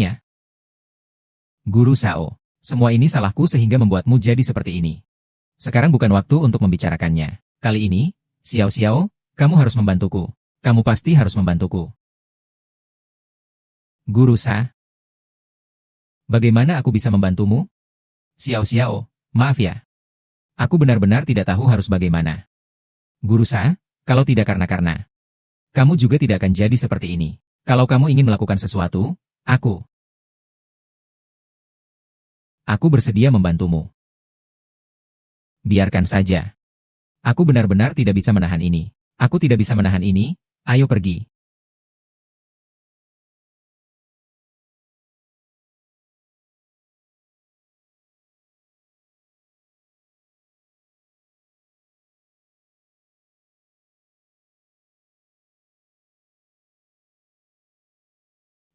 ya. Guru Zhao, semua ini salahku sehingga membuatmu jadi seperti ini. Sekarang bukan waktu untuk membicarakannya. Kali ini, Xiao, kamu harus membantuku. Kamu pasti harus membantuku. Guru Sa. Bagaimana aku bisa membantumu? Xiao, maaf ya. Aku benar-benar tidak tahu harus bagaimana. Guru Sa, kalau tidak karena kamu juga tidak akan jadi seperti ini. Kalau kamu ingin melakukan sesuatu, aku bersedia membantumu. Biarkan saja. Aku benar-benar tidak bisa menahan ini. Aku tidak bisa menahan ini, ayo pergi.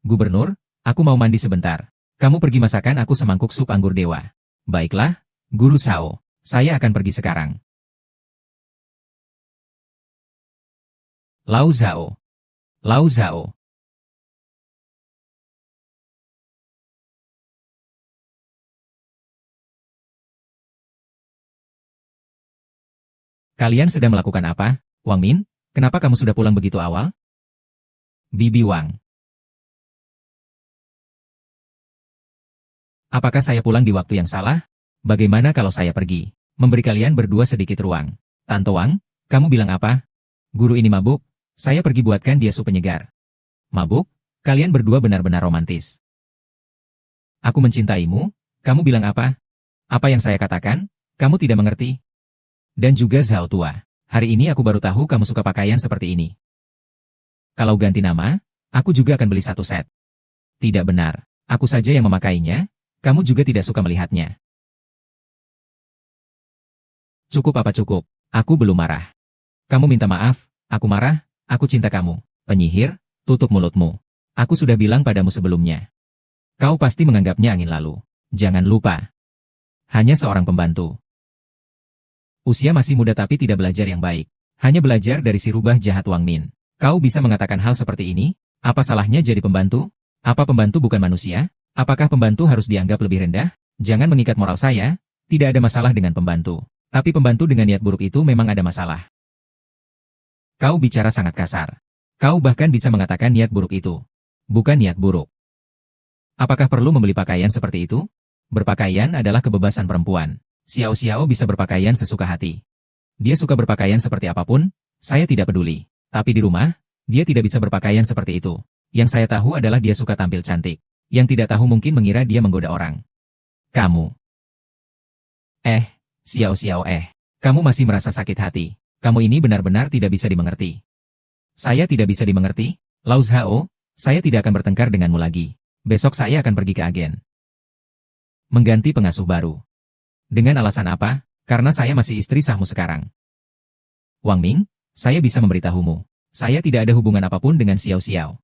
Gubernur, aku mau mandi sebentar. Kamu pergi masakan aku semangkuk sup anggur dewa. Baiklah, Guru Zhao, saya akan pergi sekarang. Lau Zhao. Kalian sedang melakukan apa? Wang Min, kenapa kamu sudah pulang begitu awal? Bibi Wang. Apakah saya pulang di waktu yang salah? Bagaimana kalau saya pergi? Memberi kalian berdua sedikit ruang. Tante Wang, kamu bilang apa? Guru ini mabuk, saya pergi buatkan dia sup penyegar. Mabuk? Kalian berdua benar-benar romantis. Aku mencintaimu? Kamu bilang apa? Apa yang saya katakan? Kamu tidak mengerti? Dan juga Zhao tua. Hari ini aku baru tahu kamu suka pakaian seperti ini. Kalau ganti nama, aku juga akan beli satu set. Tidak benar. Aku saja yang memakainya, kamu juga tidak suka melihatnya. Cukup apa cukup? Aku belum marah. Kamu minta maaf, aku marah, aku cinta kamu. Penyihir, tutup mulutmu. Aku sudah bilang padamu sebelumnya. Kau pasti menganggapnya angin lalu. Jangan lupa. Hanya seorang pembantu. Usia masih muda tapi tidak belajar yang baik. Hanya belajar dari si rubah jahat Wang Min. Kau bisa mengatakan hal seperti ini? Apa salahnya jadi pembantu? Apa pembantu bukan manusia? Apakah pembantu harus dianggap lebih rendah? Jangan mengikat moral saya. Tidak ada masalah dengan pembantu. Tapi pembantu dengan niat buruk itu memang ada masalah. Kau bicara sangat kasar. Kau bahkan bisa mengatakan niat buruk itu. Bukan niat buruk. Apakah perlu membeli pakaian seperti itu? Berpakaian adalah kebebasan perempuan. Xiao Xiao bisa berpakaian sesuka hati. Dia suka berpakaian seperti apapun, saya tidak peduli. Tapi di rumah, dia tidak bisa berpakaian seperti itu. Yang saya tahu adalah dia suka tampil cantik. Yang tidak tahu mungkin mengira dia menggoda orang. Kamu. Xiao Xiao kamu masih merasa sakit hati. Kamu ini benar-benar tidak bisa dimengerti. Saya tidak bisa dimengerti? Lao Zhao, saya tidak akan bertengkar denganmu lagi. Besok saya akan pergi ke agen. Mengganti pengasuh baru. Dengan alasan apa? Karena saya masih istri sahmu sekarang. Wang Ming, saya bisa memberitahumu. Saya tidak ada hubungan apapun dengan Xiao Xiao.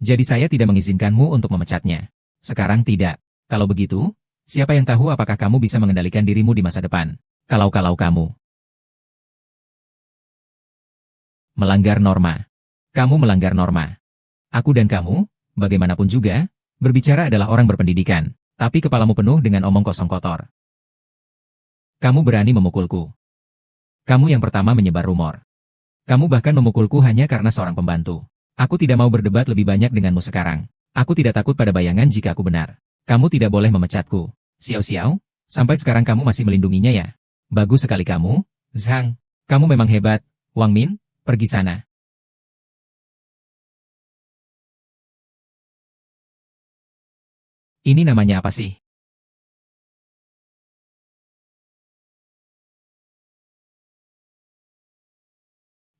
Jadi saya tidak mengizinkanmu untuk memecatnya. Sekarang tidak. Kalau begitu, siapa yang tahu apakah kamu bisa mengendalikan dirimu di masa depan? Kalau kamu melanggar norma. Kamu melanggar norma. Aku dan kamu, bagaimanapun juga, berbicara adalah orang berpendidikan, tapi kepalamu penuh dengan omong kosong kotor. Kamu berani memukulku. Kamu yang pertama menyebar rumor. Kamu bahkan memukulku hanya karena seorang pembantu. Aku tidak mau berdebat lebih banyak denganmu sekarang. Aku tidak takut pada bayangan jika aku benar. Kamu tidak boleh memecatku. Xiao Xiao, sampai sekarang kamu masih melindunginya ya? Bagus sekali kamu, Zhang. Kamu memang hebat. Wang Min, pergi sana. Ini namanya apa sih?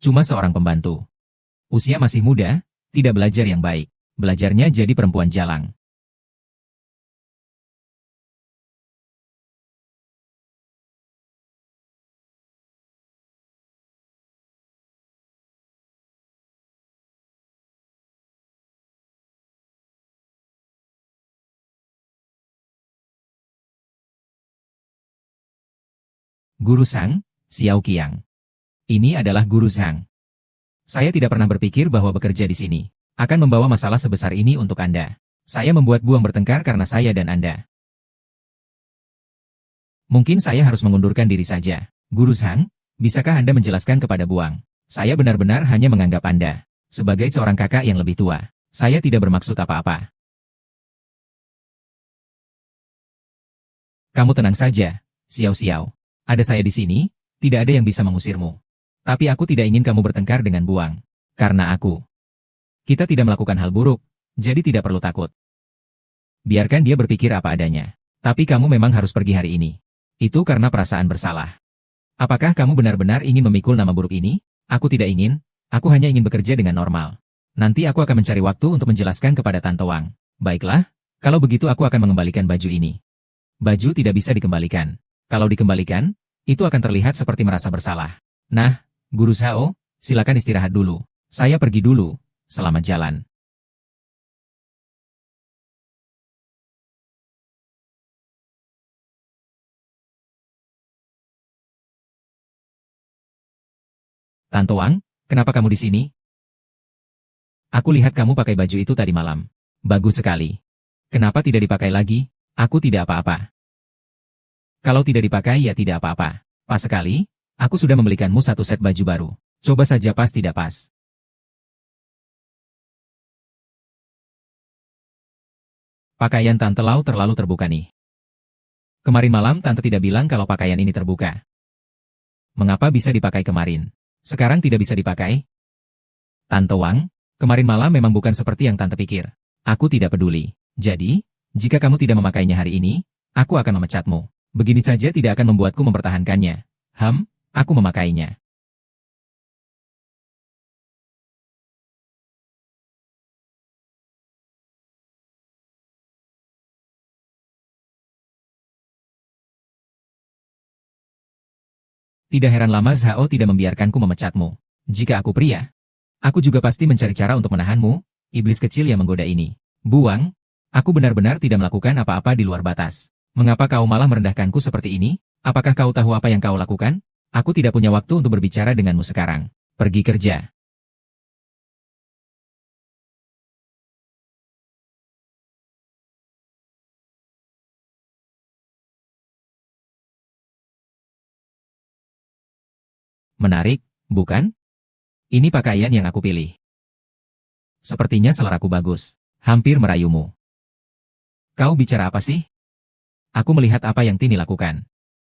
Cuma seorang pembantu. Usia masih muda, tidak belajar yang baik. Belajarnya jadi perempuan jalang. Guru Zhang, Xiao Qiang. Ini adalah Guru Zhang. Saya tidak pernah berpikir bahwa bekerja di sini akan membawa masalah sebesar ini untuk Anda. Saya membuat Buang bertengkar karena saya dan Anda. Mungkin saya harus mengundurkan diri saja. Guru Zhang, bisakah Anda menjelaskan kepada Buang? Saya benar-benar hanya menganggap Anda sebagai seorang kakak yang lebih tua. Saya tidak bermaksud apa-apa. Kamu tenang saja, Xiao Xiao. Ada saya di sini, tidak ada yang bisa mengusirmu. Tapi aku tidak ingin kamu bertengkar dengan Buang. Karena kita tidak melakukan hal buruk, jadi tidak perlu takut. Biarkan dia berpikir apa adanya. Tapi kamu memang harus pergi hari ini. Itu karena perasaan bersalah. Apakah kamu benar-benar ingin memikul nama buruk ini? Aku tidak ingin, aku hanya ingin bekerja dengan normal. Nanti aku akan mencari waktu untuk menjelaskan kepada Tante Wang. Baiklah, kalau begitu aku akan mengembalikan baju ini. Baju tidak bisa dikembalikan. Kalau dikembalikan, itu akan terlihat seperti merasa bersalah. Nah, Guru Zhao, silakan istirahat dulu. Saya pergi dulu. Selamat jalan. Tante Wang, kenapa kamu di sini? Aku lihat kamu pakai baju itu tadi malam. Bagus sekali. Kenapa tidak dipakai lagi? Aku tidak apa-apa. Kalau tidak dipakai ya tidak apa-apa. Pas sekali, aku sudah membelikanmu satu set baju baru. Coba saja pas tidak pas. Pakaian Tante Lau terlalu terbuka nih. Kemarin malam Tante tidak bilang kalau pakaian ini terbuka. Mengapa bisa dipakai kemarin? Sekarang tidak bisa dipakai? Tante Wang, Kemarin malam memang bukan seperti yang Tante pikir. Aku tidak peduli. Jadi, jika kamu tidak memakainya hari ini, aku akan memecatmu. Begini saja tidak akan membuatku mempertahankannya. Aku memakainya. Tidak heran lama Zhao tidak membiarkanku memecatmu. Jika aku pria, aku juga pasti mencari cara untuk menahanmu, iblis kecil yang menggoda ini. Buang, aku benar-benar tidak melakukan apa-apa di luar batas. Mengapa kau malah merendahkanku seperti ini? Apakah kau tahu apa yang kau lakukan? Aku tidak punya waktu untuk berbicara denganmu sekarang. Pergi kerja. Menarik, bukan? Ini pakaian yang aku pilih. Sepertinya seleraku bagus. Hampir merayumu. Kau bicara apa sih? Aku melihat apa yang Tini lakukan.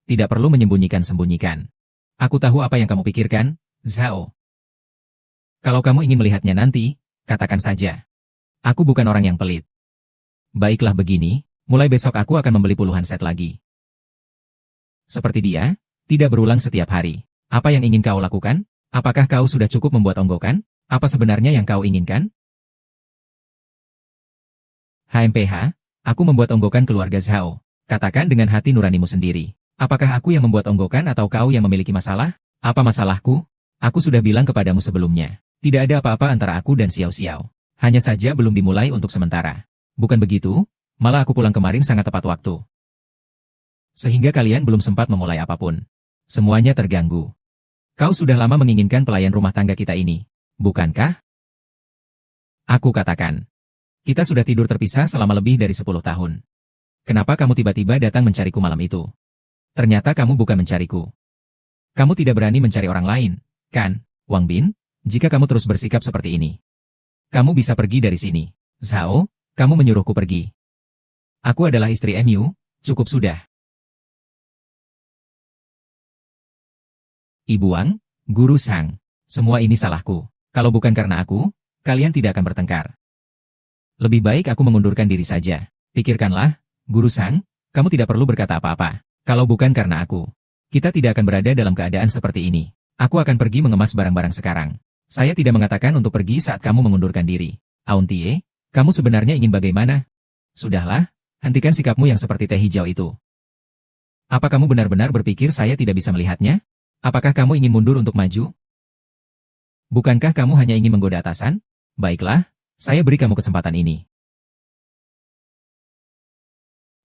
Tidak perlu menyembunyikan-sembunyikan. Aku tahu apa yang kamu pikirkan, Zhao. Kalau kamu ingin melihatnya nanti, katakan saja. Aku bukan orang yang pelit. Baiklah begini, mulai besok aku akan membeli puluhan set lagi. Seperti dia, tidak berulang setiap hari. Apa yang ingin kau lakukan? Apakah kau sudah cukup membuat onggokan? Apa sebenarnya yang kau inginkan? HMPH, aku membuat onggokan keluarga Zhao. Katakan dengan hati nuranimu sendiri. Apakah aku yang membuat onggokan atau kau yang memiliki masalah? Apa masalahku? Aku sudah bilang kepadamu sebelumnya. Tidak ada apa-apa antara aku dan Xiao Xiao. Hanya saja belum dimulai untuk sementara. Bukan begitu? Malah aku pulang kemarin sangat tepat waktu. Sehingga kalian belum sempat memulai apapun. Semuanya terganggu. Kau sudah lama menginginkan pelayan rumah tangga kita ini, bukankah? Aku katakan. Kita sudah tidur terpisah selama lebih dari 10 tahun. Kenapa kamu tiba-tiba datang mencariku malam itu? Ternyata kamu bukan mencariku. Kamu tidak berani mencari orang lain, kan, Wang Bin? Jika kamu terus bersikap seperti ini, kamu bisa pergi dari sini. Zhao, kamu menyuruhku pergi. Aku adalah istri MU, cukup sudah. Ibu Wang, Guru Sang, semua ini salahku. Kalau bukan karena aku, kalian tidak akan bertengkar. Lebih baik aku mengundurkan diri saja. Pikirkanlah, Guru Sang, kamu tidak perlu berkata apa-apa. Kalau bukan karena aku, kita tidak akan berada dalam keadaan seperti ini. Aku akan pergi mengemas barang-barang sekarang. Saya tidak mengatakan untuk pergi saat kamu mengundurkan diri. Auntie, kamu sebenarnya ingin bagaimana? Sudahlah, hentikan sikapmu yang seperti teh hijau itu. Apa kamu benar-benar berpikir saya tidak bisa melihatnya? Apakah kamu ingin mundur untuk maju? Bukankah kamu hanya ingin menggoda atasan? Baiklah, saya beri kamu kesempatan ini.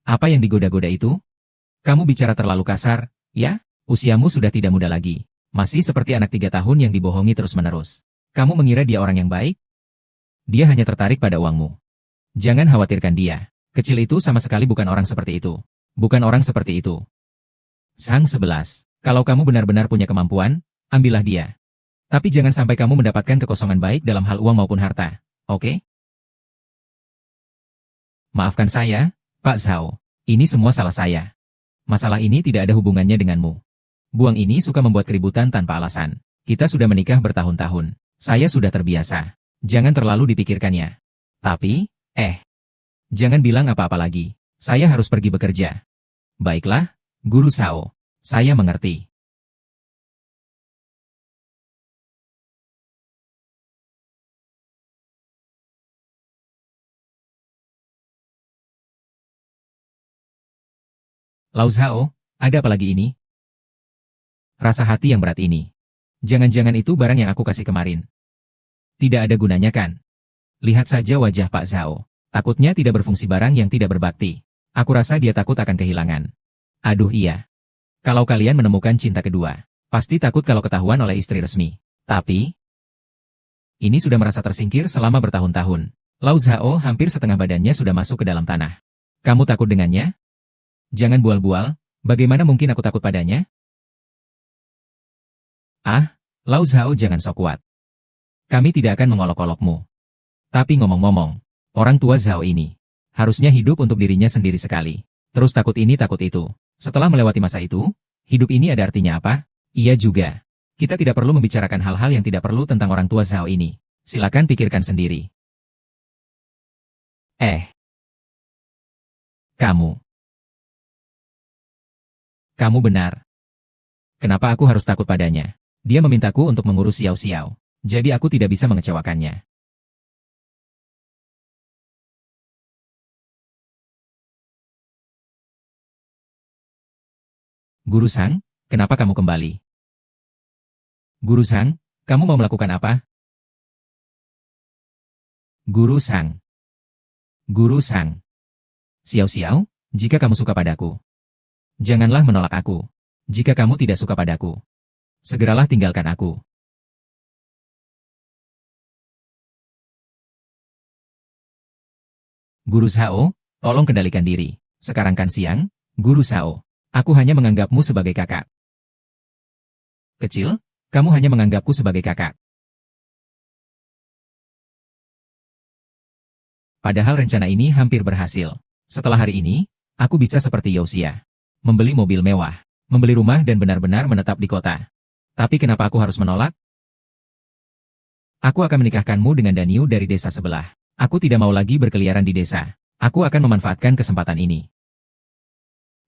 Apa yang digoda-goda itu? Kamu bicara terlalu kasar, ya? Usiamu sudah tidak muda lagi. Masih seperti anak 3 tahun yang dibohongi terus-menerus. Kamu mengira dia orang yang baik? Dia hanya tertarik pada uangmu. Jangan khawatirkan dia. Kecil itu sama sekali bukan orang seperti itu. Bukan orang seperti itu. Sang 11. Kalau kamu benar-benar punya kemampuan, ambillah dia. Tapi jangan sampai kamu mendapatkan kekosongan baik dalam hal uang maupun harta, oke? Maafkan saya, Pak Zhao. Ini semua salah saya. Masalah ini tidak ada hubungannya denganmu. Buang ini suka membuat keributan tanpa alasan. Kita sudah menikah bertahun-tahun. Saya sudah terbiasa. Jangan terlalu dipikirkannya. Tapi, jangan bilang apa-apa lagi. Saya harus pergi bekerja. Baiklah, Guru Zhao. Saya mengerti. Lau Zhao, ada apa lagi ini? Rasa hati yang berat ini. Jangan-jangan itu barang yang aku kasih kemarin. Tidak ada gunanya kan? Lihat saja wajah Pak Zhao. Takutnya tidak berfungsi barang yang tidak berbakti. Aku rasa dia takut akan kehilangan. Aduh iya. Kalau kalian menemukan cinta kedua, pasti takut kalau ketahuan oleh istri resmi. Tapi, ini sudah merasa tersingkir selama bertahun-tahun. Lau Zhao hampir setengah badannya sudah masuk ke dalam tanah. Kamu takut dengannya? Jangan bual-bual, bagaimana mungkin aku takut padanya? Lau Zhao jangan sok kuat. Kami tidak akan mengolok-olokmu. Tapi ngomong-ngomong, orang tua Zhao ini, harusnya hidup untuk dirinya sendiri sekali. Terus takut ini takut itu. Setelah melewati masa itu, hidup ini ada artinya apa? Iya juga. Kita tidak perlu membicarakan hal-hal yang tidak perlu tentang orang tua Zhao ini. Silakan pikirkan sendiri. Kamu. Kamu benar. Kenapa aku harus takut padanya? Dia memintaku untuk mengurus Xiao Xiao. Jadi aku tidak bisa mengecewakannya. Guru Sang, kenapa kamu kembali? Guru Sang, kamu mau melakukan apa? Guru Sang. Guru Sang. Xiao Xiao, jika kamu suka padaku, janganlah menolak aku. Jika kamu tidak suka padaku, segeralah tinggalkan aku. Guru Zhao, tolong kendalikan diri. Sekarang kan siang, Guru Zhao. Aku hanya menganggapmu sebagai kakak. Kecil, kamu hanya menganggapku sebagai kakak. Padahal rencana ini hampir berhasil. Setelah hari ini, aku bisa seperti Yoxia. Membeli mobil mewah, membeli rumah dan benar-benar menetap di kota. Tapi kenapa aku harus menolak? Aku akan menikahkanmu dengan Daniu dari desa sebelah. Aku tidak mau lagi berkeliaran di desa. Aku akan memanfaatkan kesempatan ini.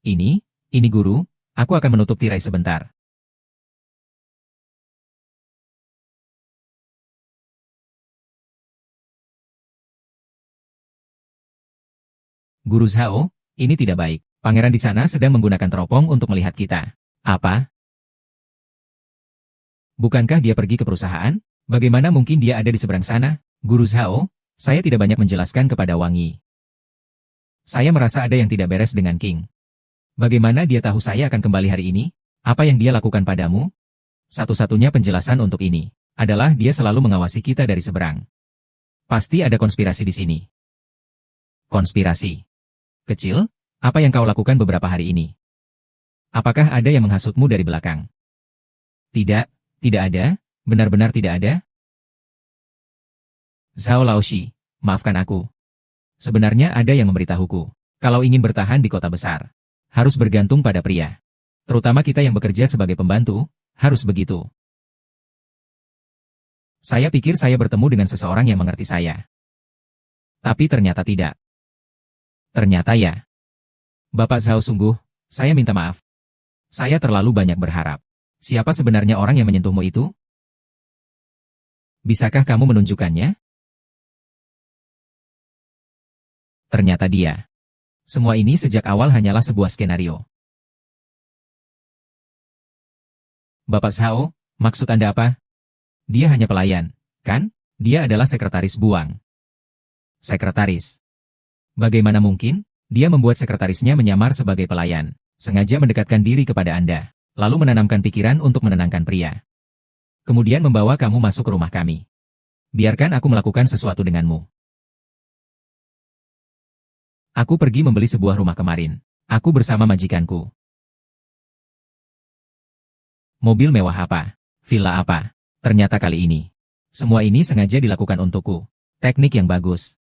Ini guru, aku akan menutup tirai sebentar. Guru Zhao, ini tidak baik. Pangeran di sana sedang menggunakan teropong untuk melihat kita. Apa? Bukankah dia pergi ke perusahaan? Bagaimana mungkin dia ada di seberang sana? Guru Zhao, saya tidak banyak menjelaskan kepada Wang Yi. Saya merasa ada yang tidak beres dengan King. Bagaimana dia tahu saya akan kembali hari ini? Apa yang dia lakukan padamu? Satu-satunya penjelasan untuk ini adalah dia selalu mengawasi kita dari seberang. Pasti ada konspirasi di sini. Konspirasi. Kecil, apa yang kau lakukan beberapa hari ini? Apakah ada yang menghasutmu dari belakang? Tidak, tidak ada, benar-benar tidak ada. Zhao Laoshi, maafkan aku. Sebenarnya ada yang memberitahuku, kalau ingin bertahan di kota besar, harus bergantung pada pria. Terutama kita yang bekerja sebagai pembantu, harus begitu. Saya pikir saya bertemu dengan seseorang yang mengerti saya. Tapi ternyata tidak. Ternyata ya. Bapak Zhao sungguh, saya minta maaf. Saya terlalu banyak berharap. Siapa sebenarnya orang yang menyentuhmu itu? Bisakah kamu menunjukkannya? Ternyata dia. Semua ini sejak awal hanyalah sebuah skenario. Bapak Zhao, maksud Anda apa? Dia hanya pelayan, kan? Dia adalah sekretaris Buang. Sekretaris. Bagaimana mungkin? Dia membuat sekretarisnya menyamar sebagai pelayan, sengaja mendekatkan diri kepada Anda, lalu menanamkan pikiran untuk menenangkan pria. Kemudian membawa kamu masuk ke rumah kami. Biarkan aku melakukan sesuatu denganmu. Aku pergi membeli sebuah rumah kemarin. Aku bersama majikanku. Mobil mewah apa? Villa apa? Ternyata kali ini. Semua ini sengaja dilakukan untukku. Teknik yang bagus.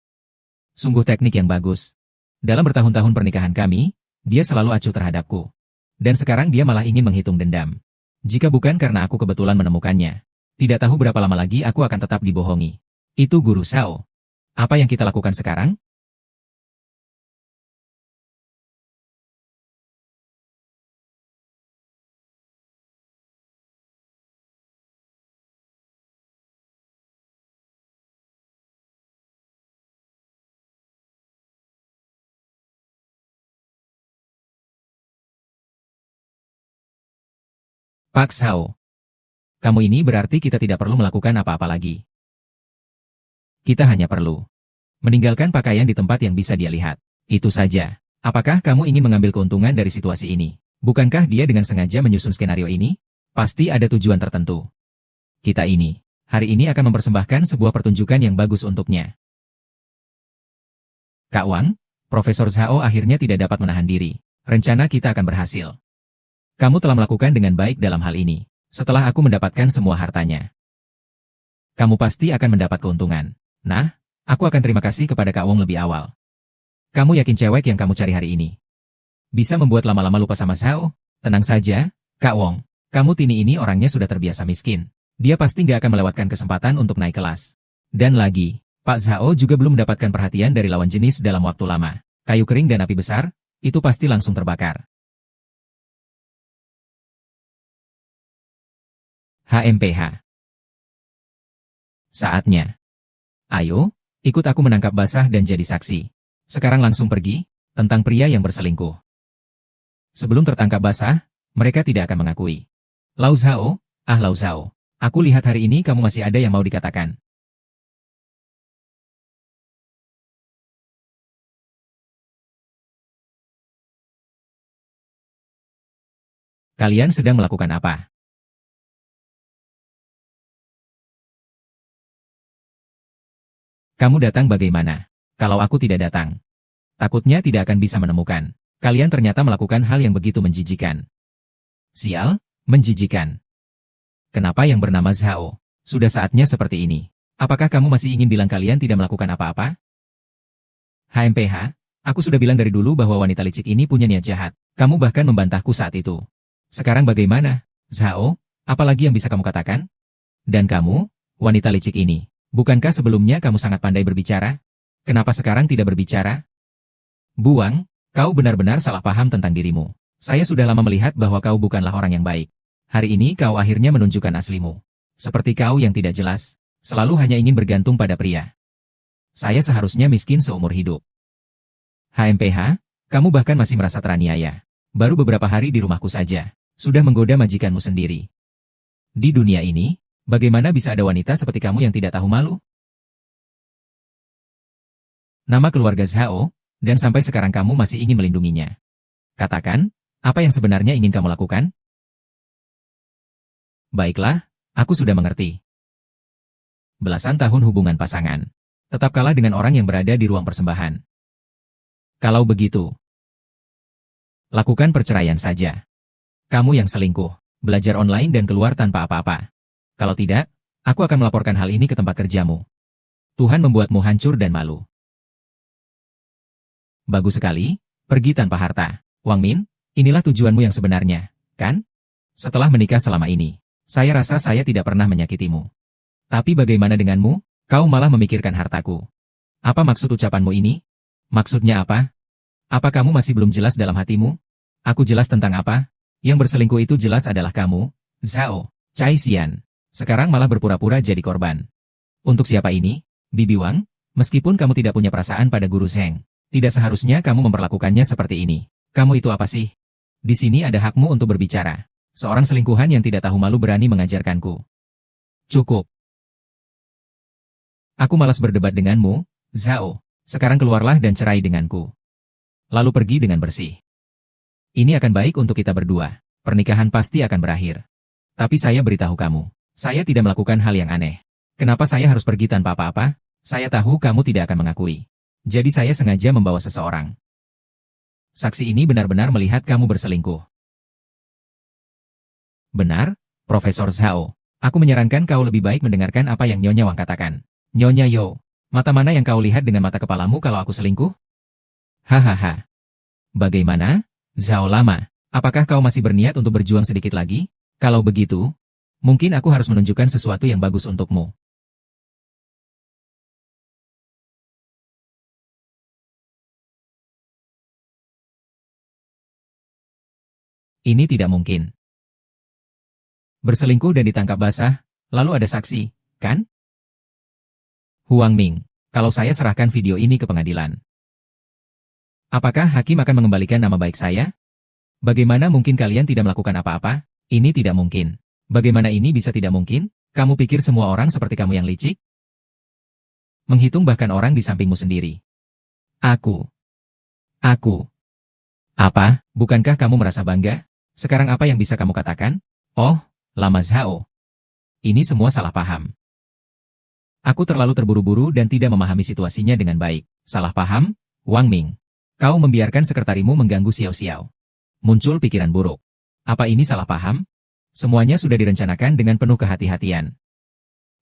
Sungguh teknik yang bagus. Dalam bertahun-tahun pernikahan kami, dia selalu acuh terhadapku. Dan sekarang dia malah ingin menghitung dendam. Jika bukan karena aku kebetulan menemukannya, tidak tahu berapa lama lagi aku akan tetap dibohongi. Itu Guru Zhao. Apa yang kita lakukan sekarang? Pak Zhao. Kamu ini berarti kita tidak perlu melakukan apa-apa lagi. Kita hanya perlu meninggalkan pakaian di tempat yang bisa dia lihat. Itu saja. Apakah kamu ingin mengambil keuntungan dari situasi ini? Bukankah dia dengan sengaja menyusun skenario ini? Pasti ada tujuan tertentu. Kita ini, hari ini akan mempersembahkan sebuah pertunjukan yang bagus untuknya. Kak Wang, Profesor Zhao akhirnya tidak dapat menahan diri. Rencana kita akan berhasil. Kamu telah melakukan dengan baik dalam hal ini. Setelah aku mendapatkan semua hartanya, kamu pasti akan mendapat keuntungan. Nah, aku akan terima kasih kepada Kak Wong lebih awal. Kamu yakin cewek yang kamu cari hari ini bisa membuat lama-lama lupa sama Zhao? Tenang saja, Kak Wong. Kamu Tini ini orangnya sudah terbiasa miskin. Dia pasti nggak akan melewatkan kesempatan untuk naik kelas. Dan lagi, Pak Zhao juga belum mendapatkan perhatian dari lawan jenis dalam waktu lama. Kayu kering dan api besar, itu pasti langsung terbakar. HMPH. Saatnya. Ayo, ikut aku menangkap basah dan jadi saksi. Sekarang langsung pergi, tentang pria yang berselingkuh. Sebelum tertangkap basah, mereka tidak akan mengakui. Lau Zhao, Lau Zhao. Aku lihat hari ini kamu masih ada yang mau dikatakan. Kalian sedang melakukan apa? Kamu datang bagaimana? Kalau aku tidak datang, takutnya tidak akan bisa menemukan. Kalian ternyata melakukan hal yang begitu menjijikan. Sial, menjijikan. Kenapa yang bernama Zhao? Sudah saatnya seperti ini. Apakah kamu masih ingin bilang kalian tidak melakukan apa-apa? HMPH, aku sudah bilang dari dulu bahwa wanita licik ini punya niat jahat. Kamu bahkan membantahku saat itu. Sekarang bagaimana? Zhao, apalagi yang bisa kamu katakan? Dan kamu, wanita licik ini, bukankah sebelumnya kamu sangat pandai berbicara? Kenapa sekarang tidak berbicara? Buang, kau benar-benar salah paham tentang dirimu. Saya sudah lama melihat bahwa kau bukanlah orang yang baik. Hari ini kau akhirnya menunjukkan aslimu. Seperti kau yang tidak jelas, selalu hanya ingin bergantung pada pria. Saya seharusnya miskin seumur hidup. HMPH, kamu bahkan masih merasa teraniaya. Baru beberapa hari di rumahku saja, sudah menggoda majikanmu sendiri. Di dunia ini, bagaimana bisa ada wanita seperti kamu yang tidak tahu malu? Nama keluarga Zhao, dan sampai sekarang kamu masih ingin melindunginya. Katakan, apa yang sebenarnya ingin kamu lakukan? Baiklah, aku sudah mengerti. Belasan tahun hubungan pasangan, tetap kalah dengan orang yang berada di ruang persembahan. Kalau begitu, lakukan perceraian saja. Kamu yang selingkuh, belajar online dan keluar tanpa apa-apa. Kalau tidak, aku akan melaporkan hal ini ke tempat kerjamu. Tuhan membuatmu hancur dan malu. Bagus sekali, pergi tanpa harta. Wang Min, inilah tujuanmu yang sebenarnya, kan? Setelah menikah selama ini, saya rasa saya tidak pernah menyakitimu. Tapi bagaimana denganmu? Kau malah memikirkan hartaku. Apa maksud ucapanmu ini? Maksudnya apa? Apa kamu masih belum jelas dalam hatimu? Aku jelas tentang apa? Yang berselingkuh itu jelas adalah kamu, Zhao, Cai Xian. Sekarang malah berpura-pura jadi korban. Untuk siapa ini? Bibi Wang, meskipun kamu tidak punya perasaan pada Guru Zheng, tidak seharusnya kamu memperlakukannya seperti ini. Kamu itu apa sih? Di sini ada hakmu untuk berbicara. Seorang selingkuhan yang tidak tahu malu berani mengajarkanku. Cukup. Aku malas berdebat denganmu, Zhao. Sekarang keluarlah dan cerai denganku. Lalu pergi dengan bersih. Ini akan baik untuk kita berdua. Pernikahan pasti akan berakhir. Tapi saya beritahu kamu, saya tidak melakukan hal yang aneh. Kenapa saya harus pergi tanpa apa-apa? Saya tahu kamu tidak akan mengakui. Jadi saya sengaja membawa seseorang. Saksi ini benar-benar melihat kamu berselingkuh. Benar, Profesor Zhao. Aku menyarankan kau lebih baik mendengarkan apa yang Nyonya Wang katakan. Nyonya Yo, mata mana yang kau lihat dengan mata kepalamu kalau aku selingkuh? Hahaha. Bagaimana, Zhao Lama? Apakah kau masih berniat untuk berjuang sedikit lagi? Kalau begitu, mungkin aku harus menunjukkan sesuatu yang bagus untukmu. Ini tidak mungkin. Berselingkuh dan ditangkap basah, lalu ada saksi, kan? Huang Ming, kalau saya serahkan video ini ke pengadilan, apakah hakim akan mengembalikan nama baik saya? Bagaimana mungkin kalian tidak melakukan apa-apa? Ini tidak mungkin. Bagaimana ini bisa tidak mungkin? Kamu pikir semua orang seperti kamu yang licik? Menghitung bahkan orang di sampingmu sendiri. Aku. Apa? Bukankah kamu merasa bangga? Sekarang apa yang bisa kamu katakan? Oh, Lama Zhao. Ini semua salah paham. Aku terlalu terburu-buru dan tidak memahami situasinya dengan baik. Salah paham? Wang Ming. Kau membiarkan sekretarimu mengganggu Xiao Xiao. Muncul pikiran buruk. Apa ini salah paham? Semuanya sudah direncanakan dengan penuh kehati-hatian.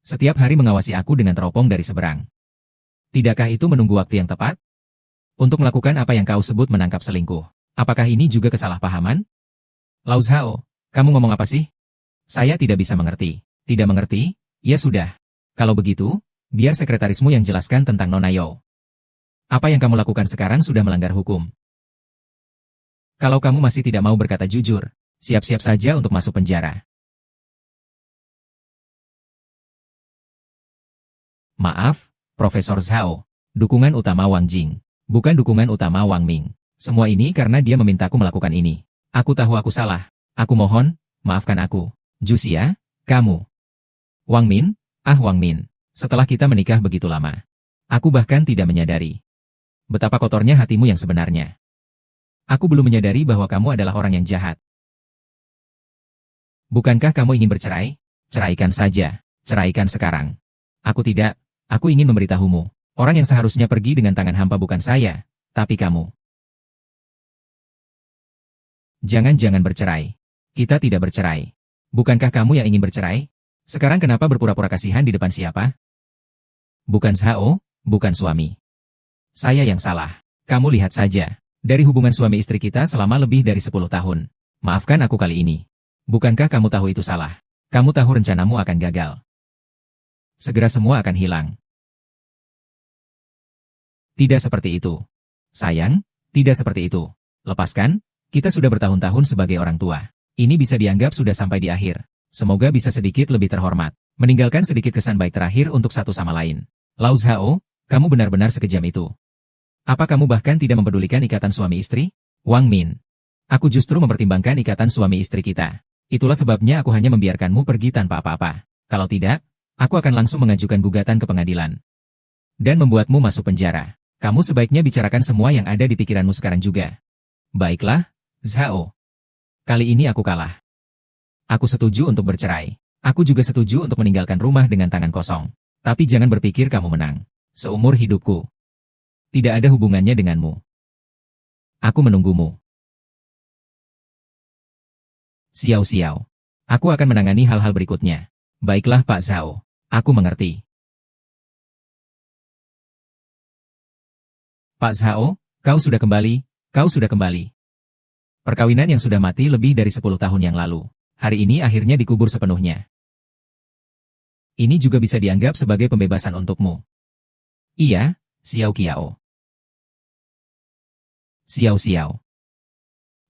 Setiap hari mengawasi aku dengan teropong dari seberang. Tidakkah itu menunggu waktu yang tepat? Untuk melakukan apa yang kau sebut menangkap selingkuh. Apakah ini juga kesalahpahaman? Lau Zhao, kamu ngomong apa sih? Saya tidak bisa mengerti. Tidak mengerti? Ya sudah. Kalau begitu, Biar sekretarismu yang jelaskan tentang Nona Yao. Apa yang kamu lakukan sekarang sudah melanggar hukum. Kalau kamu masih tidak mau berkata jujur, siap-siap saja untuk masuk penjara. Maaf, Profesor Zhao. Dukungan utama Wang Jing. Bukan dukungan utama Wang Ming. Semua ini karena dia memintaku melakukan ini. Aku tahu aku salah. Aku mohon, maafkan aku. Jusia, kamu. Wang Min, Wang Min. Setelah kita menikah begitu lama. Aku bahkan tidak menyadari betapa kotornya hatimu yang sebenarnya. Aku belum menyadari bahwa kamu adalah orang yang jahat. Bukankah kamu ingin bercerai? Ceraikan saja. Ceraikan sekarang. Aku tidak. Aku ingin memberitahumu. Orang yang seharusnya pergi dengan tangan hampa bukan saya, tapi kamu. Jangan-jangan bercerai. Kita tidak bercerai. Bukankah kamu yang ingin bercerai? Sekarang kenapa berpura-pura kasihan di depan siapa? Bukan Zhao, bukan suami. Saya yang salah. Kamu lihat saja. Dari hubungan suami istri kita selama lebih dari 10 tahun. Maafkan aku kali ini. Bukankah kamu tahu itu salah? Kamu tahu rencanamu akan gagal. Segera semua akan hilang. Tidak seperti itu. Sayang, tidak seperti itu. Lepaskan, kita sudah bertahun-tahun sebagai orang tua. Ini bisa dianggap sudah sampai di akhir. Semoga bisa sedikit lebih terhormat. Meninggalkan sedikit kesan baik terakhir untuk satu sama lain. Lau Zhao, kamu benar-benar sekejam itu. Apa kamu bahkan tidak mempedulikan ikatan suami istri? Wang Min. Aku justru mempertimbangkan ikatan suami istri kita. Itulah sebabnya aku hanya membiarkanmu pergi tanpa apa-apa. Kalau tidak, aku akan langsung mengajukan gugatan ke pengadilan. Dan membuatmu masuk penjara. Kamu sebaiknya bicarakan semua yang ada di pikiranmu sekarang juga. Baiklah, Zhao. Kali ini aku kalah. Aku setuju untuk bercerai. Aku juga setuju untuk meninggalkan rumah dengan tangan kosong. Tapi jangan berpikir kamu menang. Seumur hidupku. Tidak ada hubungannya denganmu. Aku menunggumu. Xiao-Xiao. Aku akan menangani hal-hal berikutnya. Baiklah Pak Zhao. Aku mengerti. Pak Zhao, kau sudah kembali, kau sudah kembali. Perkawinan yang sudah mati lebih dari 10 tahun yang lalu. Hari ini akhirnya dikubur sepenuhnya. Ini juga bisa dianggap sebagai pembebasan untukmu. Iya, Xiao Qiao. Xiao-Xiao.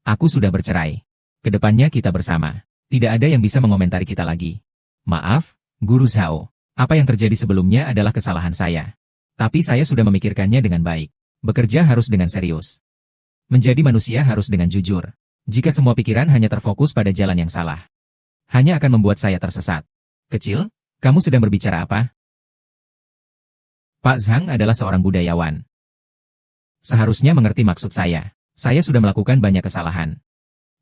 Aku sudah bercerai. Kedepannya kita bersama. Tidak ada yang bisa mengomentari kita lagi. Maaf, Guru Zhao. Apa yang terjadi sebelumnya adalah kesalahan saya. Tapi saya sudah memikirkannya dengan baik. Bekerja harus dengan serius. Menjadi manusia harus dengan jujur. Jika semua pikiran hanya terfokus pada jalan yang salah, hanya akan membuat saya tersesat. Kecil, kamu sedang berbicara apa? Pak Zhang adalah seorang budayawan. Seharusnya mengerti maksud saya. Saya sudah melakukan banyak kesalahan.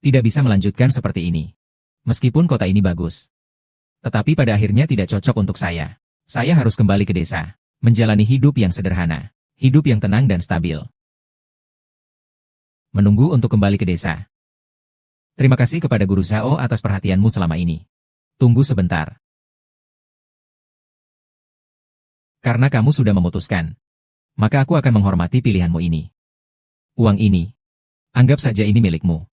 Tidak bisa melanjutkan seperti ini. Meskipun kota ini bagus. Tetapi pada akhirnya tidak cocok untuk saya. Saya harus kembali ke desa. Menjalani hidup yang sederhana. Hidup yang tenang dan stabil. Menunggu untuk kembali ke desa. Terima kasih kepada Guru Zhao atas perhatianmu selama ini. Tunggu sebentar. Karena kamu sudah memutuskan, maka aku akan menghormati pilihanmu ini. Uang ini, anggap saja ini milikmu.